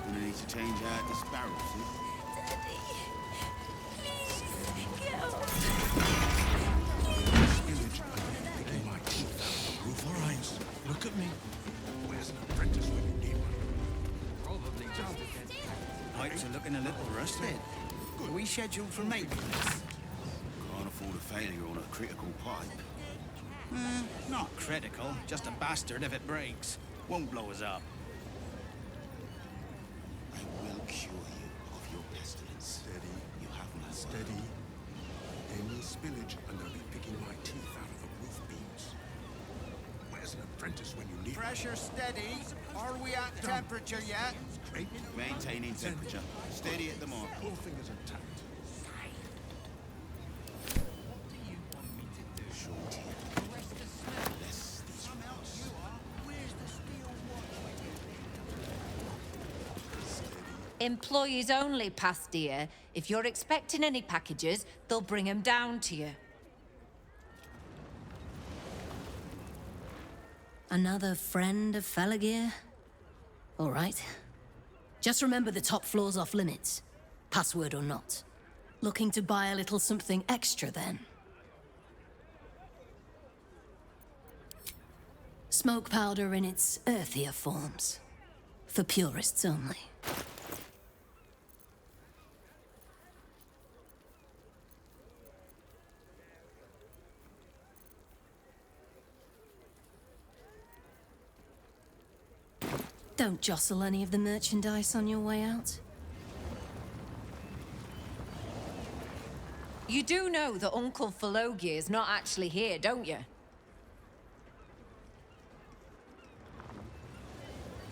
[SPEAKER 10] We need to change out this barrel, see?
[SPEAKER 14] Daddy, please, get off.
[SPEAKER 13] Spillage. Picking my teeth out of the roof. All right, look at me. Where's an apprentice when you need one?
[SPEAKER 6] Probably just again. Pipes are looking a little rusted. Are we scheduled for maintenance?
[SPEAKER 10] Can't afford a failure on a critical pipe.
[SPEAKER 6] Not critical, just a bastard if it breaks. Won't blow us up.
[SPEAKER 10] I will cure you of your pestilence.
[SPEAKER 13] Steady.
[SPEAKER 10] You have my
[SPEAKER 13] Steady. Any spillage and I'll be picking my teeth out of the roof beams. Where's an apprentice when you need one?
[SPEAKER 6] Pressure steady. Are we at temperature yet?
[SPEAKER 10] Maintaining temperature. Steady at the mark.
[SPEAKER 13] All fingers intact.
[SPEAKER 2] Employees only, past dear. If you're expecting any packages, they'll bring them down to you. Another friend of Felagir? All right. Just remember the top floor's off limits. Password or not. Looking to buy a little something extra, then? Smoke powder in its earthier forms. For purists only. Don't jostle any of the merchandise on your way out. You do know that Uncle Felogir is not actually here, don't you?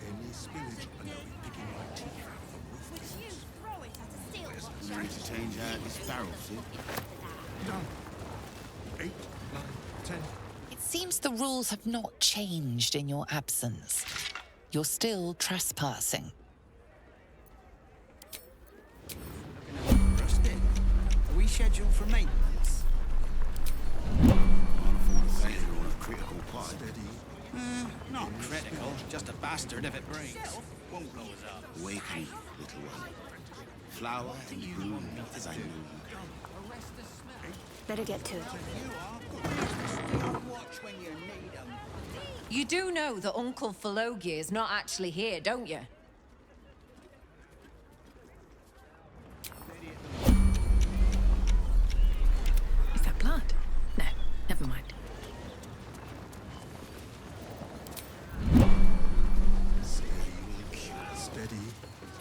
[SPEAKER 13] Any spillage and I'll be picking my teeth out of the roof
[SPEAKER 14] Would
[SPEAKER 13] beams.
[SPEAKER 14] you throw it at a steel watcher?
[SPEAKER 10] We need to change out this barrel, see?
[SPEAKER 13] Done. 8, 9, 10.
[SPEAKER 18] It seems the rules have not changed in your absence. You're still trespassing.
[SPEAKER 6] Rusted. Are we scheduled for maintenance?
[SPEAKER 10] Can't afford a failure on a critical pipe.
[SPEAKER 13] Steady.
[SPEAKER 6] Not critical, just a bastard if it breaks. Won't blow us up.
[SPEAKER 10] Awaken, little one. Flower and bloom as I know you can.
[SPEAKER 14] Better get to it.
[SPEAKER 6] Watch when you need them.
[SPEAKER 2] You do know that Uncle Felogir is not actually here, don't you?
[SPEAKER 1] Is that blood?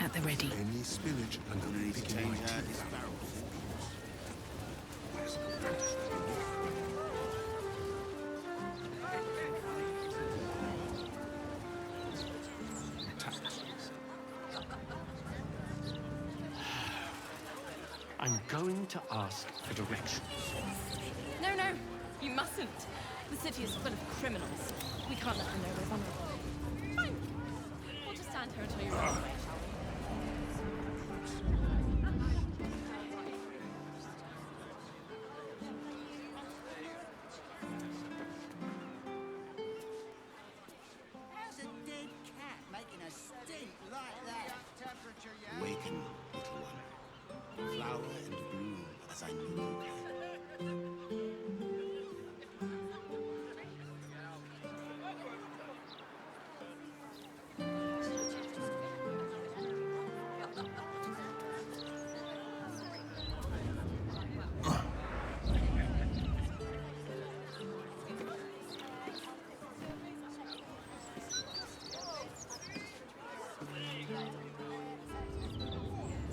[SPEAKER 1] At the ready.
[SPEAKER 10] Any spillage and I'm picking my teeth.
[SPEAKER 7] I'm going to ask for directions.
[SPEAKER 3] No, you mustn't. The city is full of criminals. We can't let them know we're vulnerable. Fine. We'll just stand here until you're on your way, shall we?
[SPEAKER 6] How's a dead cat making a stink like that? Temperature, yeah?
[SPEAKER 10] Awaken, little one. Flower and bloom as I knew you can.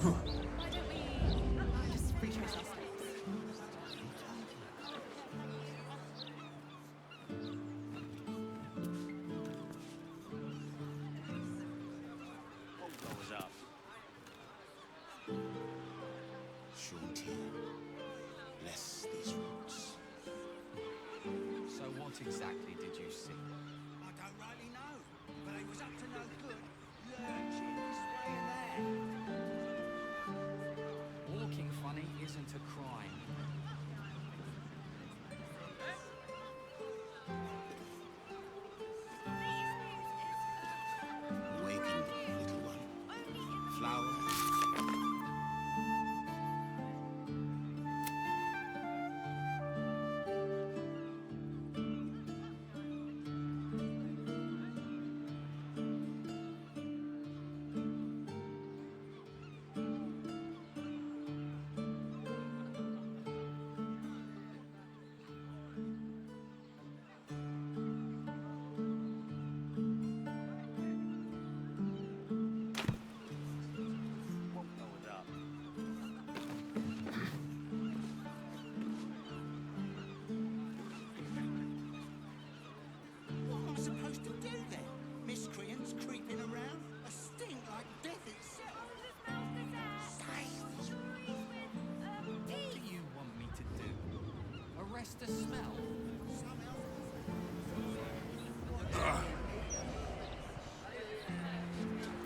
[SPEAKER 3] Why don't we just retrace our steps?
[SPEAKER 6] What was up?
[SPEAKER 10] Shauntir, bless these roots.
[SPEAKER 8] So what exactly did you see?
[SPEAKER 6] I don't rightly know, but he was up to no good, lurching this way and there.
[SPEAKER 8] Walking funny isn't a crime.
[SPEAKER 10] Awaken, little one. Flower.
[SPEAKER 6] What was up? What am I supposed to do then? Miscreants creeping around? A stink like death itself.
[SPEAKER 8] What do you want me to do? Arrest the smell?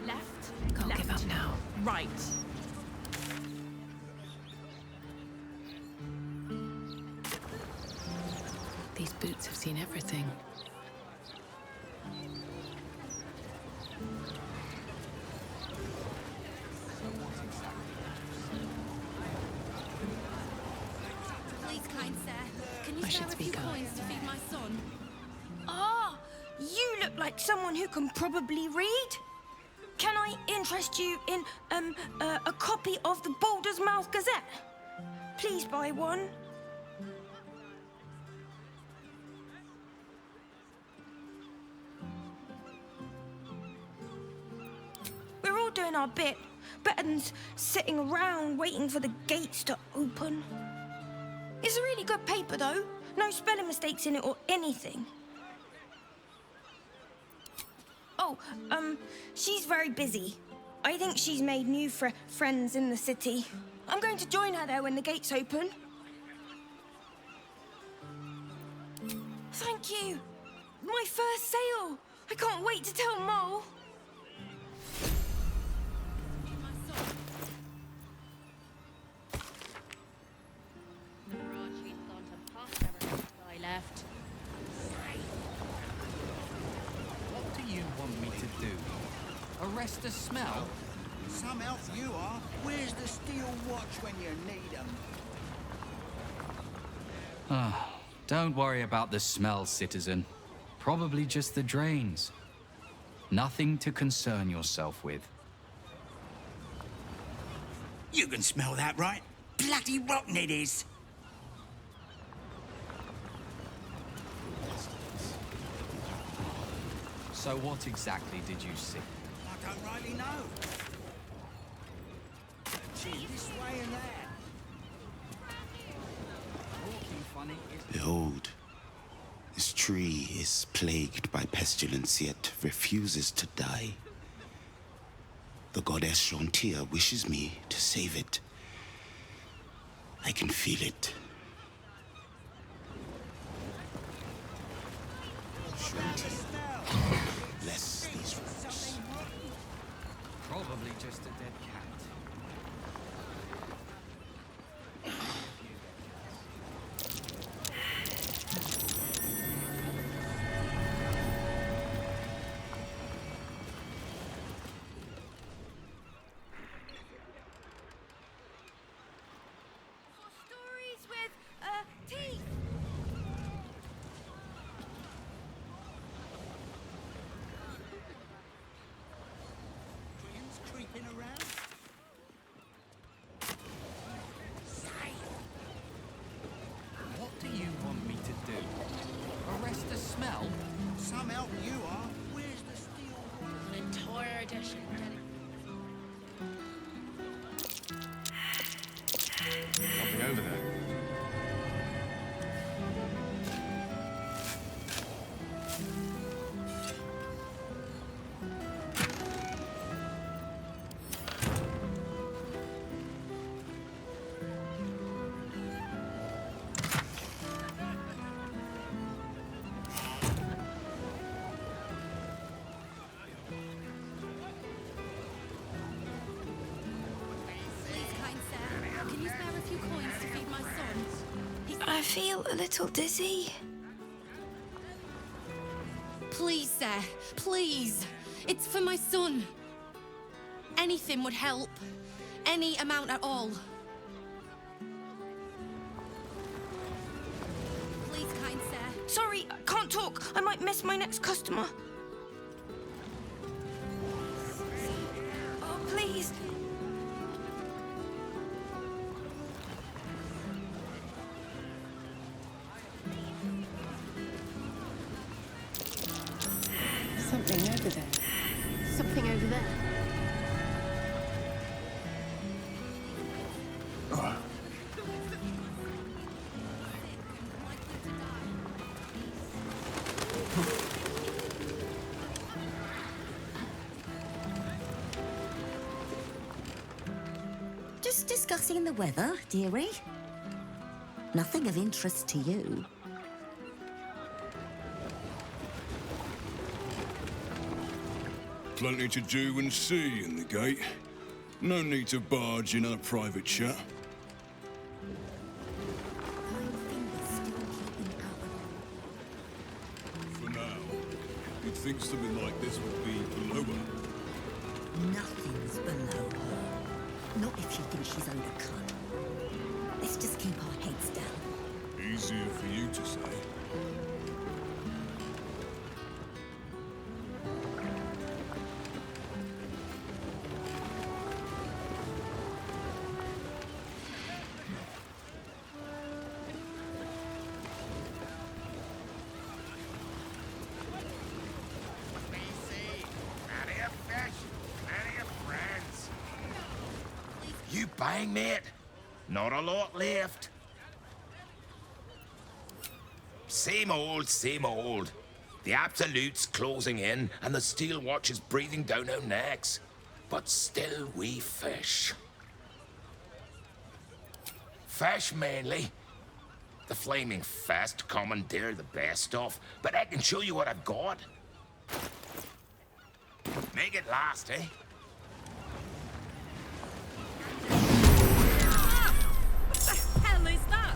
[SPEAKER 3] Left.
[SPEAKER 1] Can't
[SPEAKER 3] left,
[SPEAKER 1] give up now.
[SPEAKER 3] Right.
[SPEAKER 1] These boots have seen everything.
[SPEAKER 14] Please, kind sir, can you
[SPEAKER 1] I
[SPEAKER 14] spare
[SPEAKER 1] should
[SPEAKER 14] a few
[SPEAKER 1] speak up.
[SPEAKER 14] coins to feed my son?
[SPEAKER 11] Ah, you look like someone who can probably read. Can I interest you in a copy of the Baldur's Mouth Gazette? Please buy one. We're all doing our bit. Better than sitting around waiting for the gates to open. It's a really good paper, though. No spelling mistakes in it or anything. Oh, she's very busy. I think she's made new friends in the city. I'm going to join her there when the gates open. Thank you. My first sale. I can't wait to tell Mole.
[SPEAKER 22] The Mirage's gone to pot ever since I left.
[SPEAKER 8] What do you want me to do? Arrest the smell?
[SPEAKER 6] Some help you are. Where's the steel watch when you need 'em?
[SPEAKER 8] Don't worry about the smell, citizen. Probably just the drains. Nothing to concern yourself with.
[SPEAKER 6] You can smell that, right? Bloody rotten it is.
[SPEAKER 8] So what exactly did you see?
[SPEAKER 6] I don't rightly know,
[SPEAKER 10] tree is plagued by pestilence, yet refuses to die. The goddess Shontia wishes me to save it. I can feel it. Shontia, bless these roots.
[SPEAKER 8] Probably just a dead cat.
[SPEAKER 11] Stories with, teeth.
[SPEAKER 6] Creeping around?
[SPEAKER 8] What do you want me to do? Arrest the smell?
[SPEAKER 6] Some help you are. Where's the steel one?
[SPEAKER 3] An entire edition.
[SPEAKER 16] Something over there.
[SPEAKER 14] Please, kind sir, can you spare a few coins to feed my son?
[SPEAKER 11] I feel a little dizzy.
[SPEAKER 14] Please, sir, please. It's for my son. Anything would help. Any amount at all. Please, kind sir.
[SPEAKER 11] Sorry, I can't talk. I might miss my next customer. Oh, please.
[SPEAKER 5] Something over there.
[SPEAKER 1] Something over there.
[SPEAKER 9] Just discussing the weather, dearie. Nothing of interest to you.
[SPEAKER 12] Plenty to do and see in the gate. No need to barge in on a private chat. For now, you'd think something like this would be below her.
[SPEAKER 9] Nothing's below her. Not if you think she's undercut. Let's just keep our heads down.
[SPEAKER 12] Easier for you to say.
[SPEAKER 10] Plenty of fish, plenty of friends. You bang, mate? Not a lot left. Same old, same old. The Absolute's closing in, and the Steel Watch is breathing down our necks. But still we fish. Fish, mainly. The Flaming Fest commandeer the best stuff, but I can show you what I've got. Make it last, eh?
[SPEAKER 11] What the hell is that?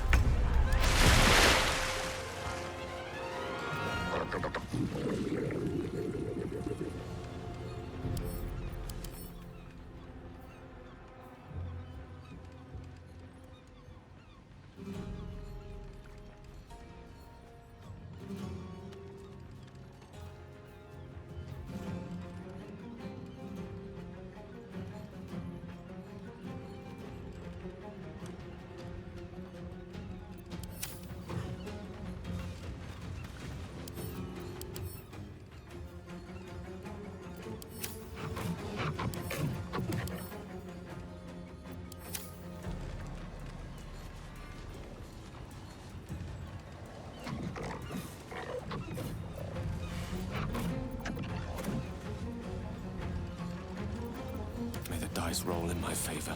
[SPEAKER 4] dice roll in my favor.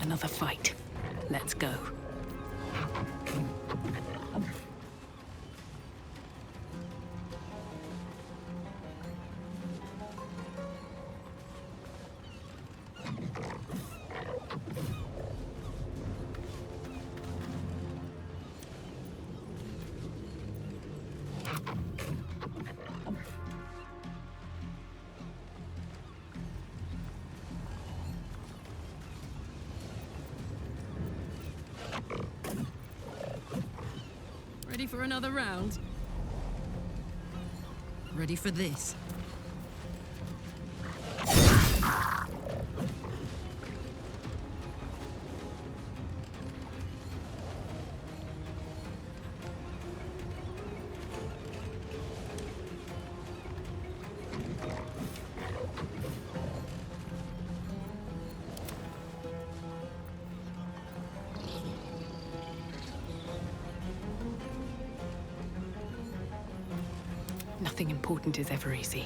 [SPEAKER 1] Another fight. Let's go.
[SPEAKER 20] Ready for another round?
[SPEAKER 2] Ready for this?
[SPEAKER 1] Nothing important is ever easy.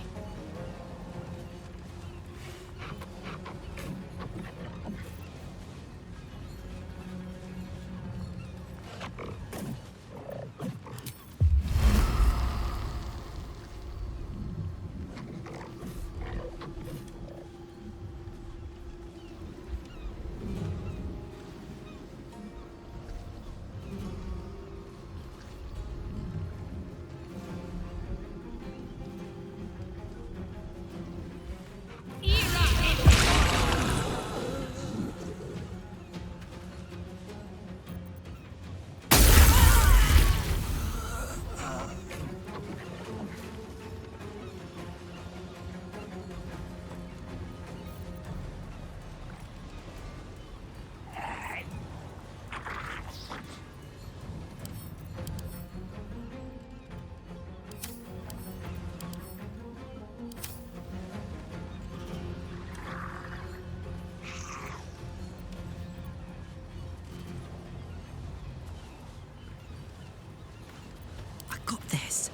[SPEAKER 2] Got this.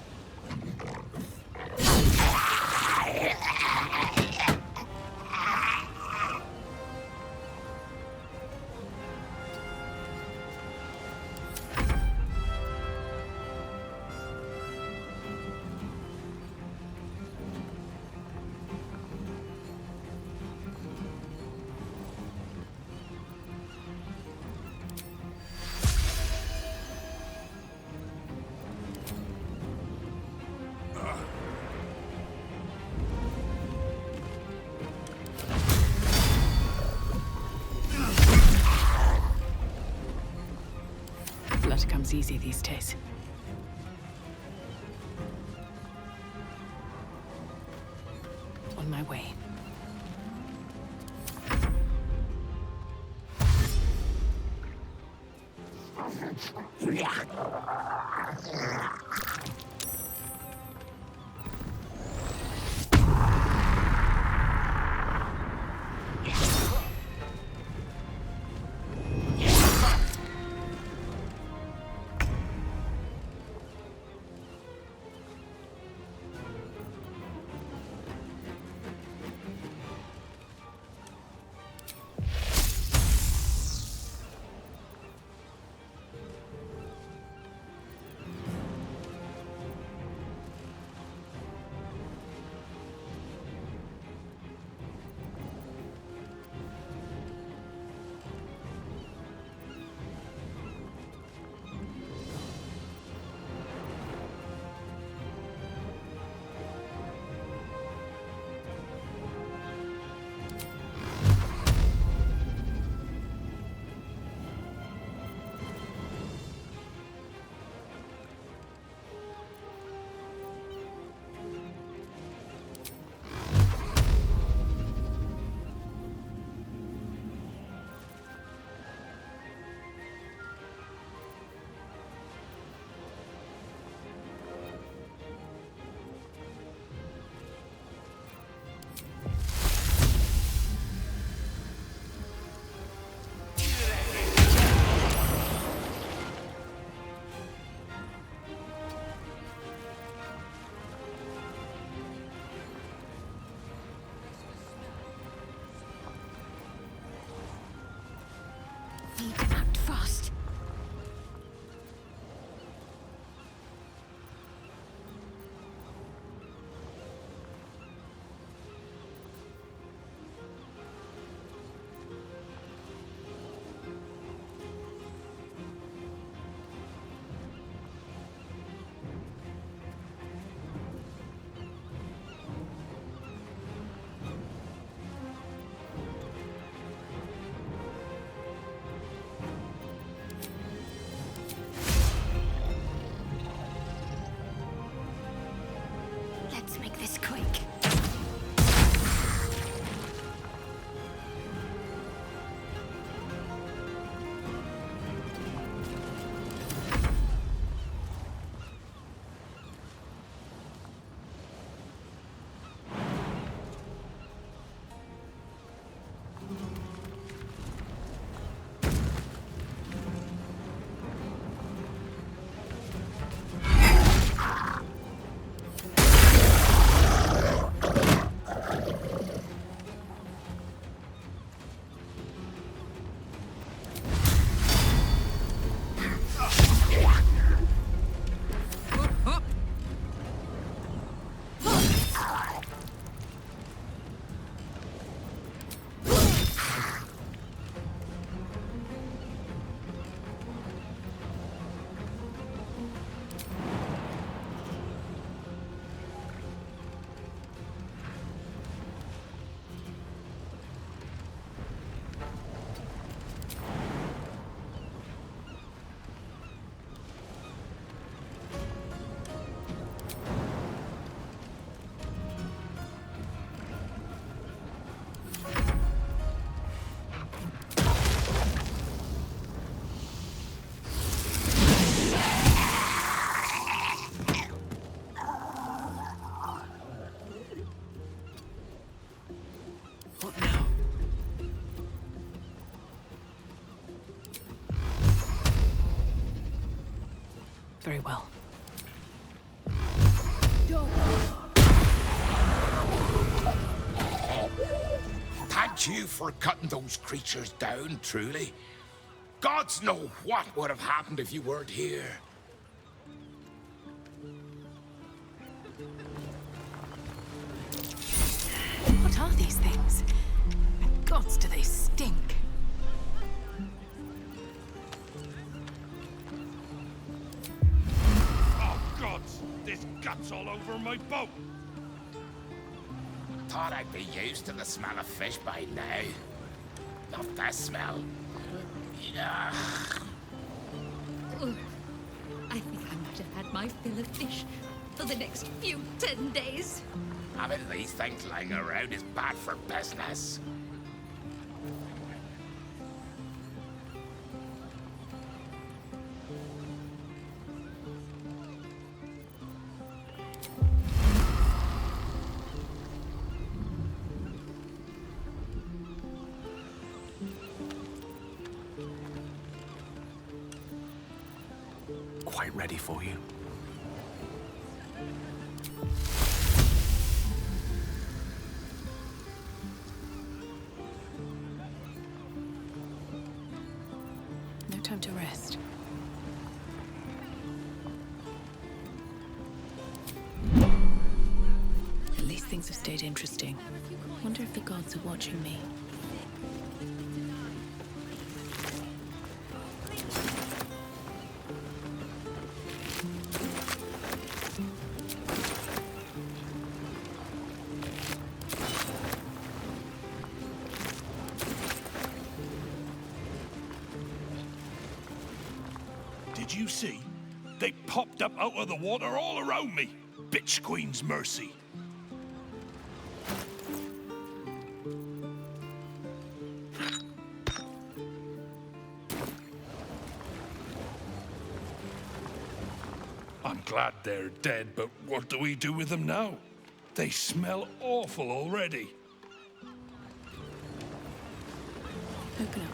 [SPEAKER 1] Blood comes easy these days. On my way. Very well.
[SPEAKER 4] Thank you for cutting those creatures down, truly. Gods know what would have happened if you weren't here.
[SPEAKER 1] What are these things? And gods, do they stink?
[SPEAKER 12] Oh, gods! There's guts all over my boat!
[SPEAKER 4] Thought I'd be used to the smell of fish by now. Not that smell. Ugh.
[SPEAKER 22] Ugh. I think I might have had my fill of fish for the next few 10 days.
[SPEAKER 4] Having these things lying around is bad for business.
[SPEAKER 15] Quite ready for you.
[SPEAKER 1] No time to rest. At least things have stayed interesting. Wonder if the gods are watching me.
[SPEAKER 12] Did you see? They popped up out of the water all around me. Bitch Queen's mercy. I'm glad they're dead, but what do we do with them now? They smell awful already.
[SPEAKER 1] Open up.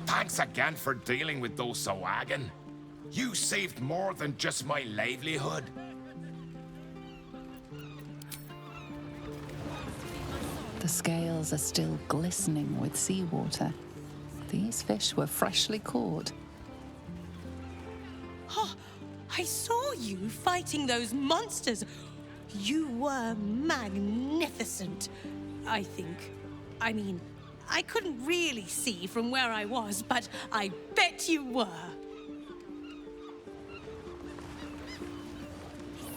[SPEAKER 4] Thanks again for dealing with those Sawagan. You saved more than just my livelihood.
[SPEAKER 18] The scales are still glistening with seawater. These fish were freshly caught.
[SPEAKER 11] Oh, I saw you fighting those monsters. You were magnificent, I think. I mean, I couldn't really see from where I was, but I bet you were.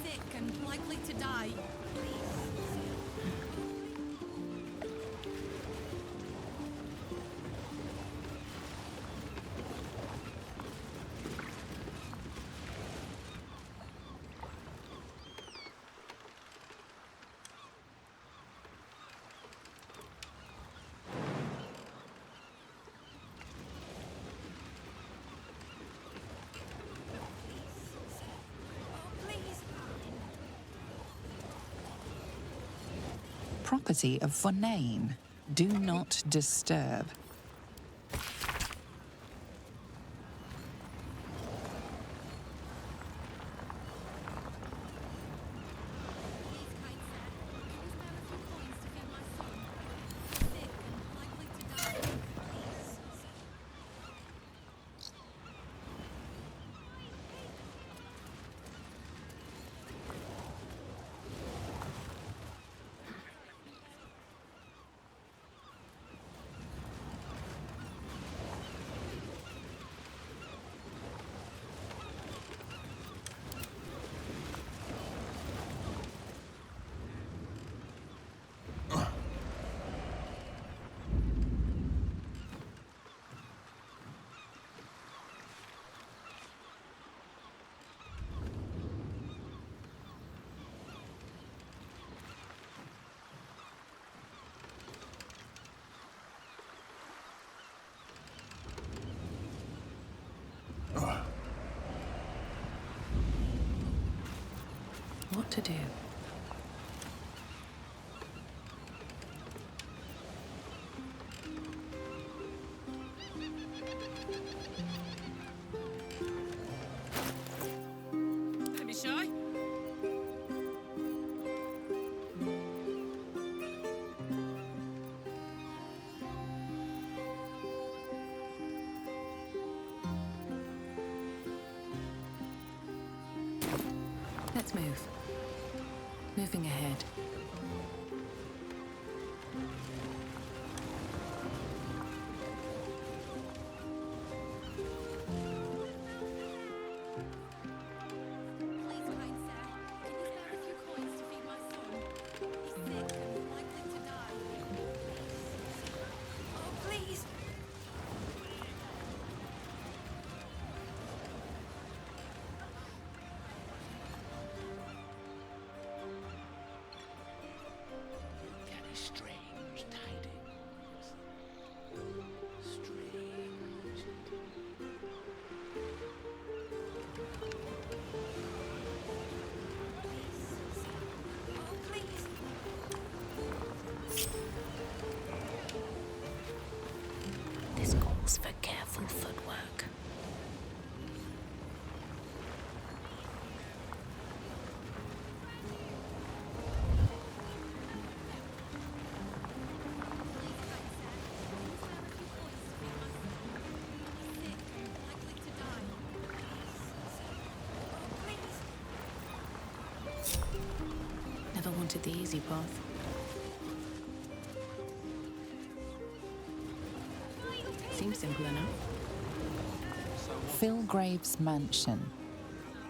[SPEAKER 14] Sick and likely to die.
[SPEAKER 18] Property of Vonane. Do not disturb.
[SPEAKER 1] to do.
[SPEAKER 20] Don't be shy.
[SPEAKER 1] Let's move. Moving ahead.
[SPEAKER 11] Please.
[SPEAKER 10] Very strange tidings. Strange.
[SPEAKER 11] Oh, please.
[SPEAKER 9] This calls for careful footwork.
[SPEAKER 1] Never wanted the easy path. Seems simple enough.
[SPEAKER 18] Phil Graves' mansion.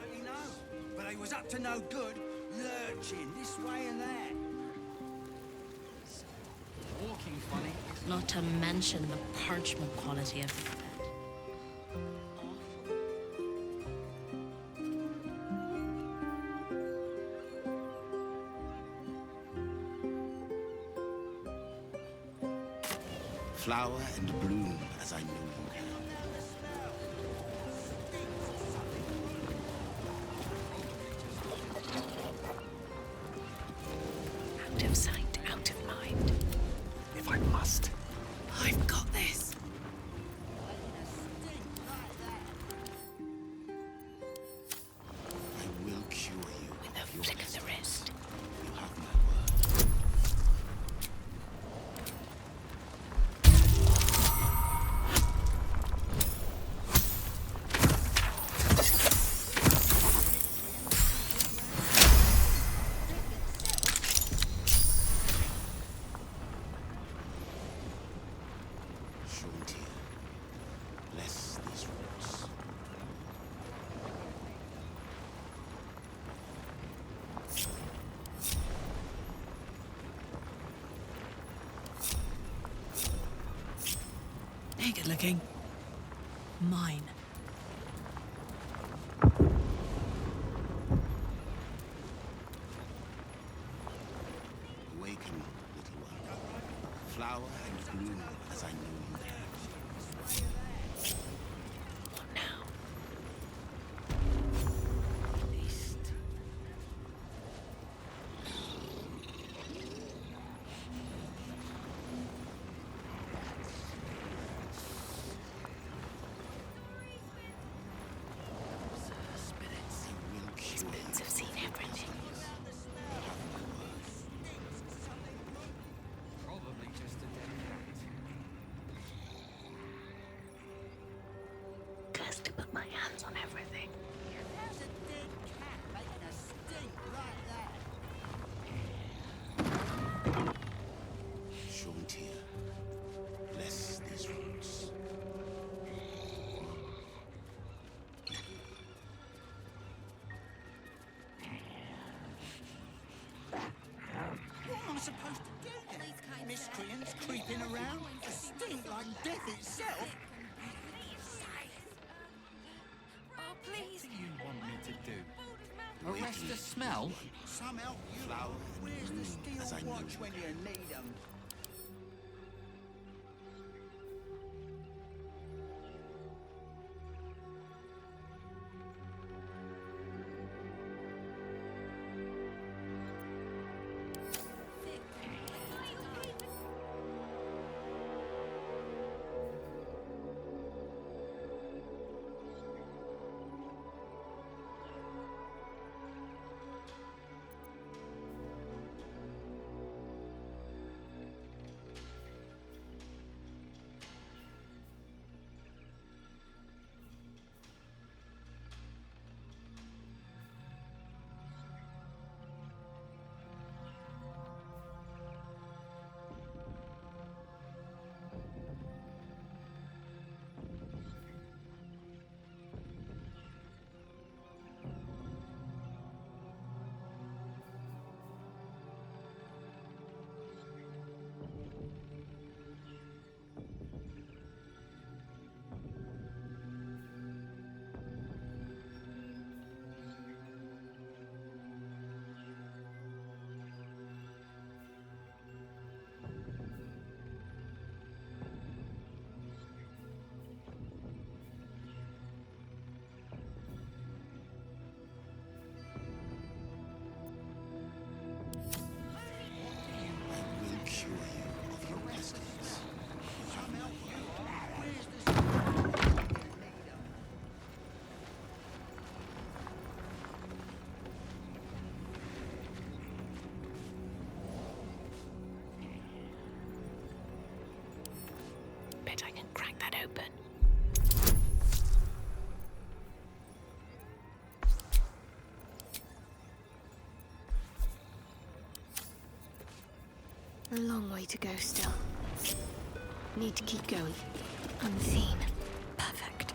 [SPEAKER 6] Rightly no, but he was up to no good, lurching this way and that.
[SPEAKER 8] Walking funny.
[SPEAKER 2] Not to mention the parchment quality of the bed.
[SPEAKER 10] Flower and bloom as I know you can.
[SPEAKER 1] Out of sight, out of mind.
[SPEAKER 10] If I must.
[SPEAKER 1] I've got this.
[SPEAKER 10] I will cure you.
[SPEAKER 1] With a flick of the wrist.
[SPEAKER 10] You have my word. Shorty, bless these roots.
[SPEAKER 1] They're good looking. Mine.
[SPEAKER 10] Awaken, little one. Flower and bloom as I know you can.
[SPEAKER 1] What now?
[SPEAKER 10] East.
[SPEAKER 1] Spirits.
[SPEAKER 10] I will cure
[SPEAKER 1] Spirits
[SPEAKER 10] you.
[SPEAKER 1] have seen everything.
[SPEAKER 8] Probably just a dead cat.
[SPEAKER 1] Cursed to put my hands on everything.
[SPEAKER 6] How's a dead cat making a stink like that?
[SPEAKER 10] Shorty, bless these roots.
[SPEAKER 6] What am I supposed to do then? Miscreants creeping around, a stink like death itself.
[SPEAKER 11] Oh, please.
[SPEAKER 8] What do you want me to do? Arrest the smell?
[SPEAKER 6] Some help you.
[SPEAKER 10] Flower
[SPEAKER 6] Where's the
[SPEAKER 10] as I
[SPEAKER 6] steel
[SPEAKER 10] know
[SPEAKER 6] watch
[SPEAKER 10] you
[SPEAKER 6] when you need them?
[SPEAKER 1] A long way to go still. Need to keep going. Unseen. Perfect.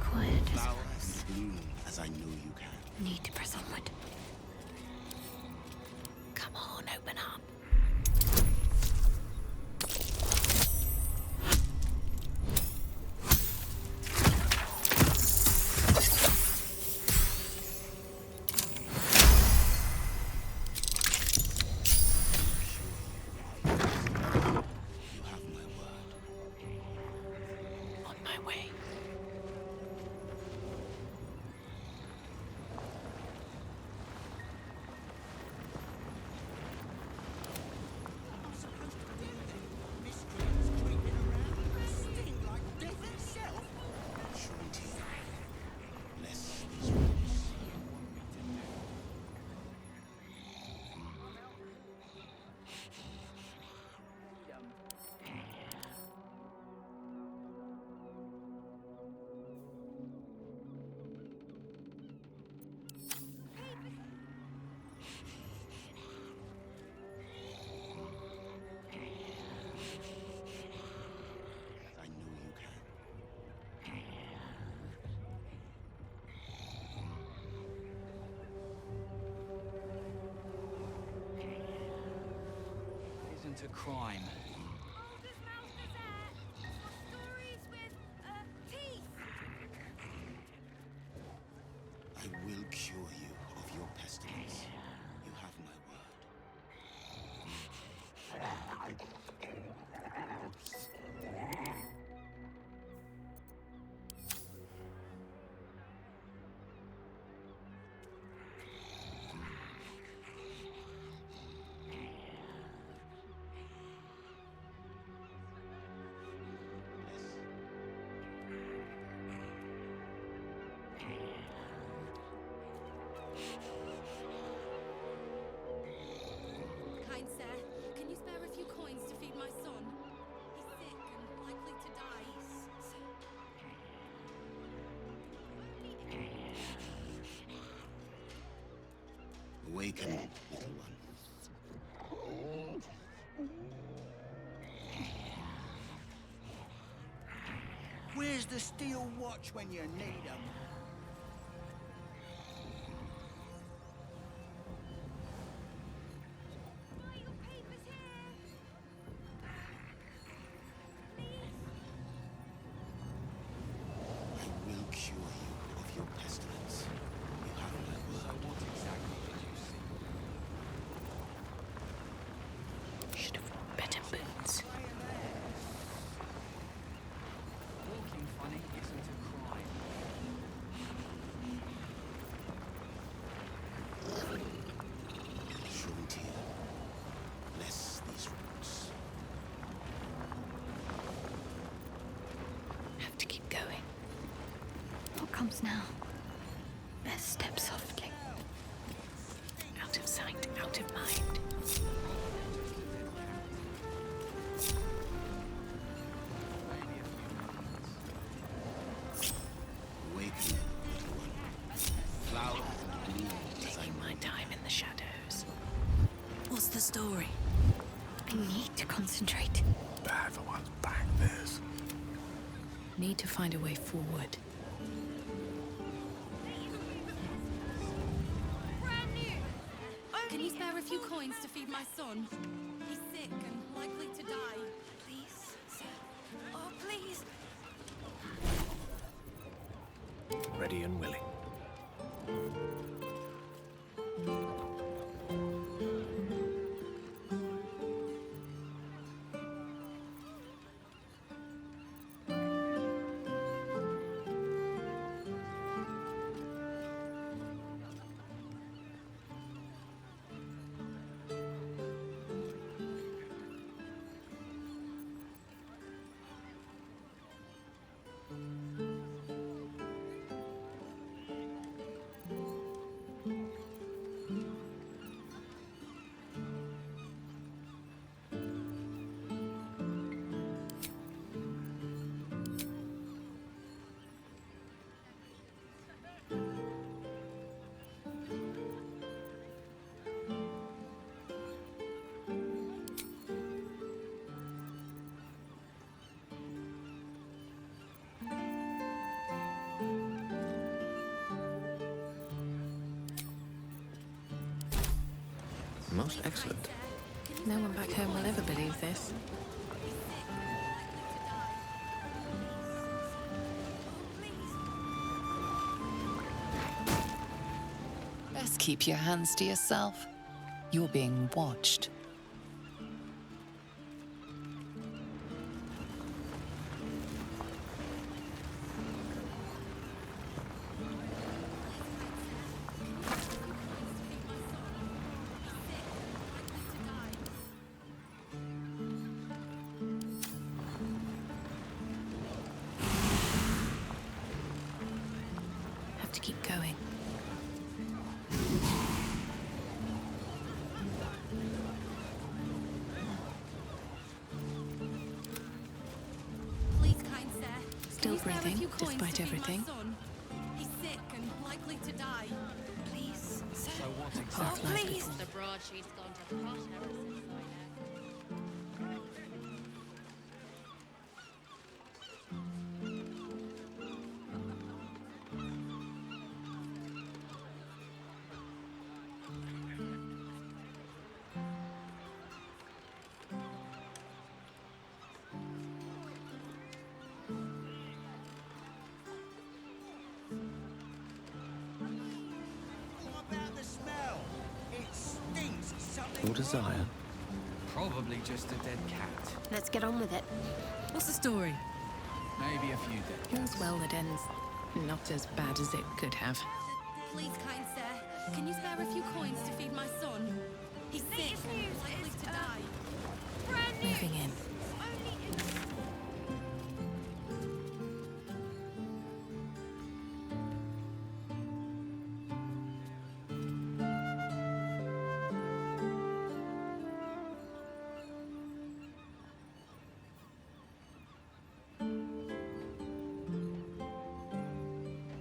[SPEAKER 1] Quiet as
[SPEAKER 10] Flower and bloom as I know you can.
[SPEAKER 1] Need to press onward. Come on, open up. On my way.
[SPEAKER 6] Miscreants creeping around, sting like death itself.
[SPEAKER 10] Shorty, bless these roots. I know you can.
[SPEAKER 8] Isn't a crime.
[SPEAKER 10] I will cure you of your pestilence. You have my word.
[SPEAKER 14] Kind sir, can you spare a few coins to feed my son? He's sick and likely to die.
[SPEAKER 10] Awaken, little one.
[SPEAKER 6] Where's the steel watch when you need 'em?
[SPEAKER 10] I will cure you of your pestilence. You have my word.
[SPEAKER 8] What exactly did you see?
[SPEAKER 1] Should have worn better boots.
[SPEAKER 8] Walking funny isn't a crime.
[SPEAKER 10] Shorty, bless these roots.
[SPEAKER 1] Have to keep going. What comes now? Best step softly. Out of sight, out of mind.
[SPEAKER 10] Awaken, little one. Flower and bloom as I
[SPEAKER 1] Taking my time in the shadows.
[SPEAKER 2] What's the story?
[SPEAKER 1] I need to concentrate.
[SPEAKER 4] Bad for one's back, this.
[SPEAKER 1] Need to find a way forward.
[SPEAKER 14] Can you spare a few coins to feed my son? He's sick and likely to die.
[SPEAKER 11] Please, sir. Oh, please.
[SPEAKER 13] Ready and willing.
[SPEAKER 15] Most excellent.
[SPEAKER 5] No one back home will ever believe this.
[SPEAKER 18] Best keep your hands to yourself. You're being watched.
[SPEAKER 5] Have to keep going.
[SPEAKER 14] Please, kind sir.
[SPEAKER 5] Still
[SPEAKER 14] can you spare a
[SPEAKER 5] breathing,
[SPEAKER 14] few coins
[SPEAKER 5] despite
[SPEAKER 14] to feed my
[SPEAKER 5] everything.
[SPEAKER 14] son? He's sick and likely to die. Please, sir.
[SPEAKER 8] So what
[SPEAKER 14] Oh,
[SPEAKER 8] exactly?
[SPEAKER 14] please.
[SPEAKER 3] The broadsheet's gone to pot ever since I left.
[SPEAKER 6] What about the smell? It stinks. Something
[SPEAKER 15] Your desire.
[SPEAKER 8] Probably just a dead cat.
[SPEAKER 1] Let's get on with it.
[SPEAKER 5] What's the story?
[SPEAKER 8] Maybe a few dead
[SPEAKER 5] All's
[SPEAKER 8] cats.
[SPEAKER 5] well that ends not as bad as it could have.
[SPEAKER 14] Please, kind sir. Can you spare a few coins to feed my son? He's sick and likely to die.
[SPEAKER 5] Moving in.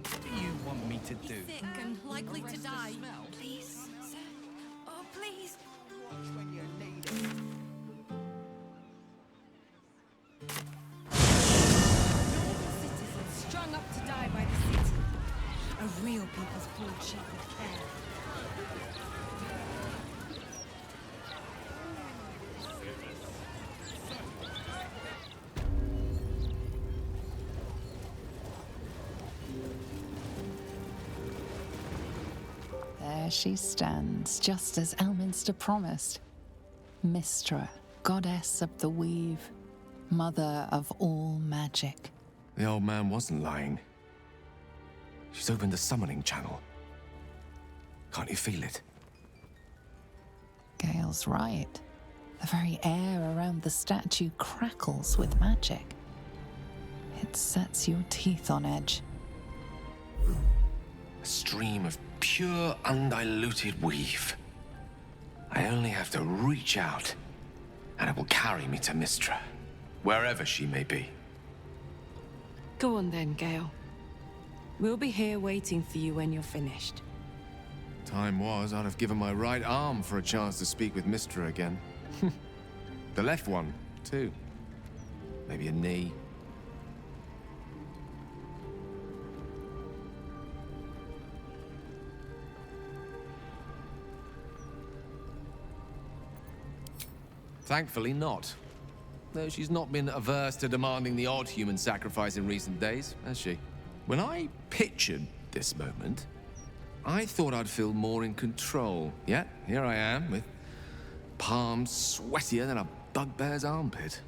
[SPEAKER 8] What do you want me to do?
[SPEAKER 14] Sick and likely to die. Please, sir. Oh, please.
[SPEAKER 6] Watch when you need it.
[SPEAKER 11] Normal citizens strung up to die by the city. A real people's poor shepherd care.
[SPEAKER 18] There she stands, just as Elminster promised. Mystra, goddess of the weave, mother of all magic.
[SPEAKER 15] The old man wasn't lying. She's opened the summoning channel. Can't you feel it?
[SPEAKER 18] Gale's right. The very air around the statue crackles with magic. It sets your teeth on edge.
[SPEAKER 15] A stream of pure, undiluted weave. I only have to reach out, and it will carry me to Mystra, wherever she may be.
[SPEAKER 20] Go on then, Gale. We'll be here waiting for you when you're finished.
[SPEAKER 15] Time was, I'd have given my right arm for a chance to speak with Mystra again. The left one, too. Maybe a knee. Thankfully not. Though she's not been averse to demanding the odd human sacrifice in recent days, has she? When I pictured this moment, I thought I'd feel more in control. Yet, here I am, with palms sweatier than a bugbear's armpit.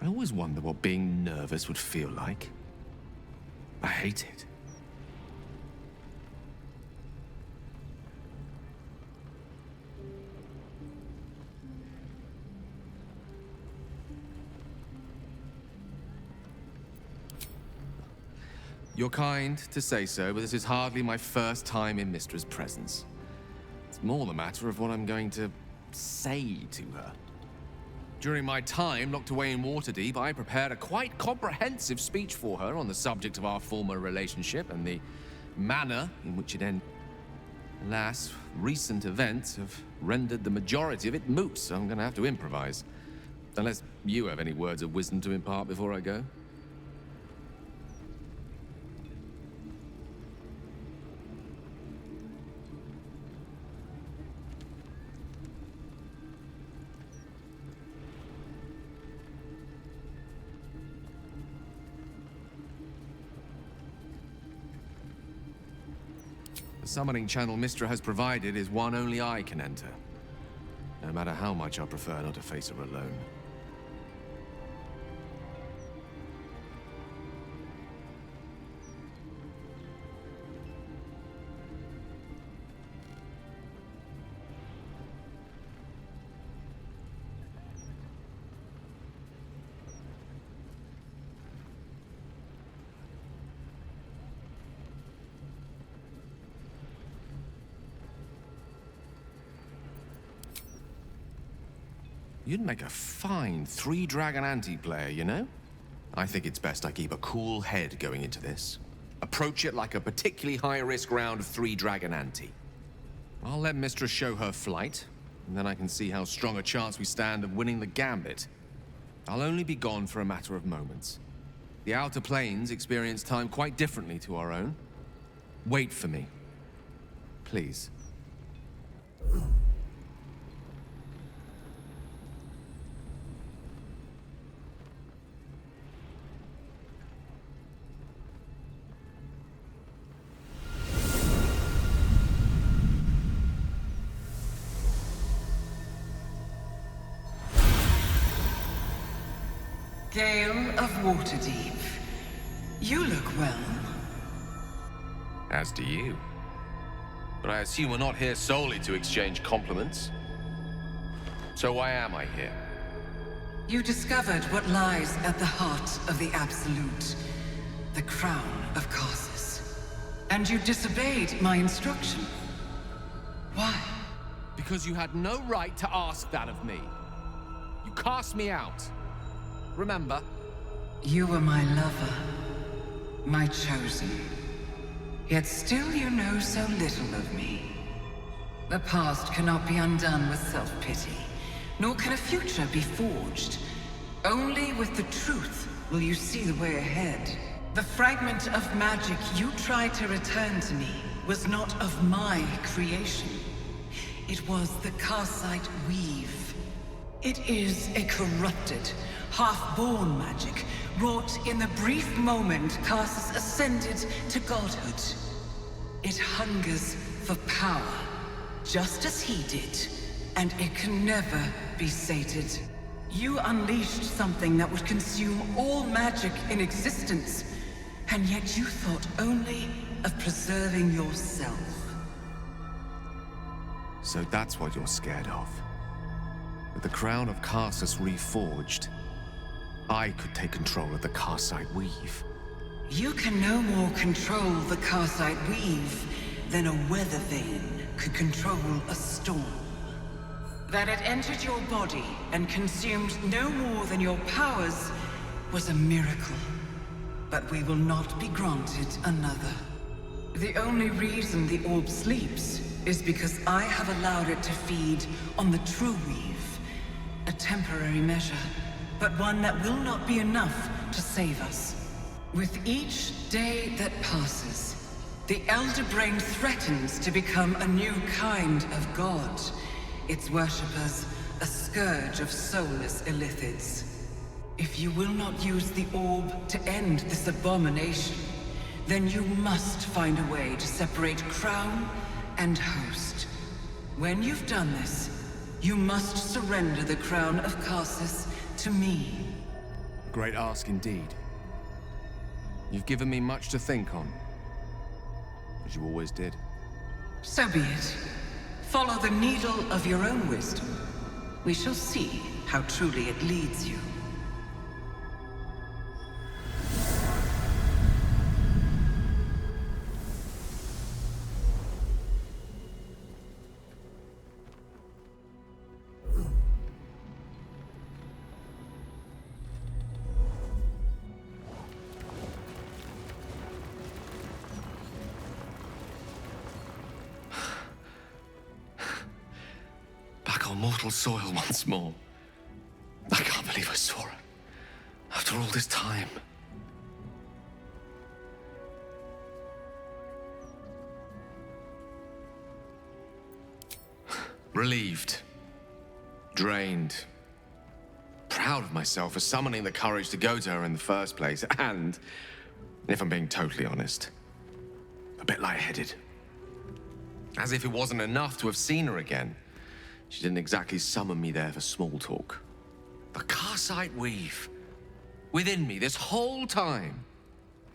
[SPEAKER 15] I always wonder what being nervous would feel like. I hate it. You're kind to say so, but this is hardly my first time in Mystra's presence. It's more the matter of what I'm going to say to her. During my time locked away in Waterdeep, I prepared a quite comprehensive speech for her on the subject of our former relationship and the manner in which it ended. Alas, recent events have rendered the majority of it moot, so I'm going to have to improvise. Unless you have any words of wisdom to impart before I go. The summoning channel Mystra has provided is one only I can enter. No matter how much I prefer not to face her alone. You'd make a fine three-dragon anti-player, you know? I think it's best I keep a cool head going into this. Approach it like a particularly high-risk round of three-dragon ante. I'll let Mistress show her flight, and then I can see how strong a chance we stand of winning the gambit. I'll only be gone for a matter of moments. The Outer Planes experience time quite differently to our own. Wait for me. Please.
[SPEAKER 17] Gale of Waterdeep. You look well.
[SPEAKER 15] As do you. But I assume we're not here solely to exchange compliments. So why am I here?
[SPEAKER 17] You discovered what lies at the heart of the Absolute, the crown of Karsus. And you disobeyed my instruction. Why?
[SPEAKER 15] Because you had no right to ask that of me. You cast me out. Remember?
[SPEAKER 17] You were my lover, my chosen. Yet still you know so little of me. The past cannot be undone with self-pity, nor can a future be forged. Only with the truth will you see the way ahead. The fragment of magic you tried to return to me was not of my creation. It was the Karsite Weave. It is a corrupted, half-born magic, wrought in the brief moment Karsus ascended to godhood. It hungers for power, just as he did, and it can never be sated. You unleashed something that would consume all magic in existence, and yet you thought only of preserving yourself.
[SPEAKER 15] So that's what you're scared of. With the crown of Karsus reforged, I could take control of the Karsite Weave.
[SPEAKER 17] You can no more control the Karsite Weave than a weather vane could control a storm. That it entered your body and consumed no more than your powers was a miracle. But we will not be granted another. The only reason the orb sleeps is because I have allowed it to feed on the true weave. A temporary measure, but one that will not be enough to save us. With each day that passes, the Elder Brain threatens to become a new kind of god. Its worshippers, a scourge of soulless illithids. If you will not use the orb to end this abomination, then you must find a way to separate crown and host. When you've done this, you must surrender the crown of Karsus to me.
[SPEAKER 15] Great ask indeed. You've given me much to think on, as you always did.
[SPEAKER 17] So be it. Follow the needle of your own wisdom. We shall see how truly it leads you.
[SPEAKER 15] Back on mortal soil once more. I can't believe I saw her. After all this time. Relieved. Drained. Proud of myself for summoning the courage to go to her in the first place, and, if I'm being totally honest, a bit lightheaded. As if it wasn't enough to have seen her again. She didn't exactly summon me there for small talk. The Karsite weave. Within me this whole time.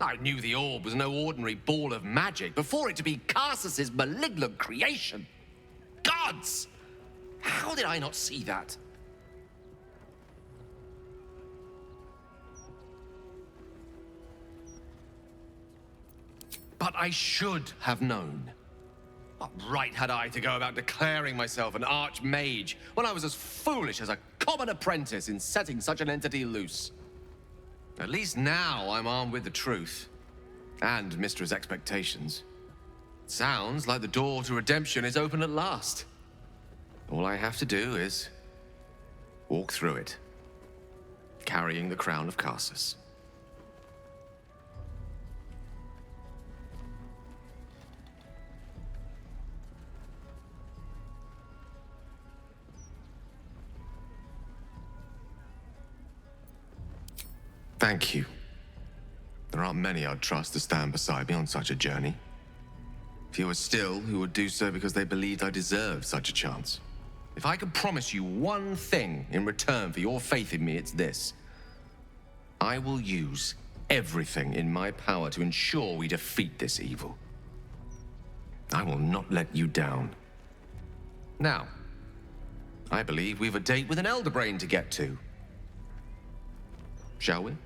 [SPEAKER 15] I knew the orb was no ordinary ball of magic before it to be Karsus's malignant creation. Gods! How did I not see that? But I should have known. What right had I to go about declaring myself an archmage when I was as foolish as a common apprentice in setting such an entity loose? At least now I'm armed with the truth. And Mystra's expectations. Sounds like the door to redemption is open at last. All I have to do is walk through it, carrying the crown of Karsus. Thank you. There aren't many I'd trust to stand beside me on such a journey. Fewer still who would do so because they believed I deserved such a chance. If I could promise you one thing in return for your faith in me, it's this. I will use everything in my power to ensure we defeat this evil. I will not let you down. Now, I believe we've a date with an Elder Brain to get to. Shall we?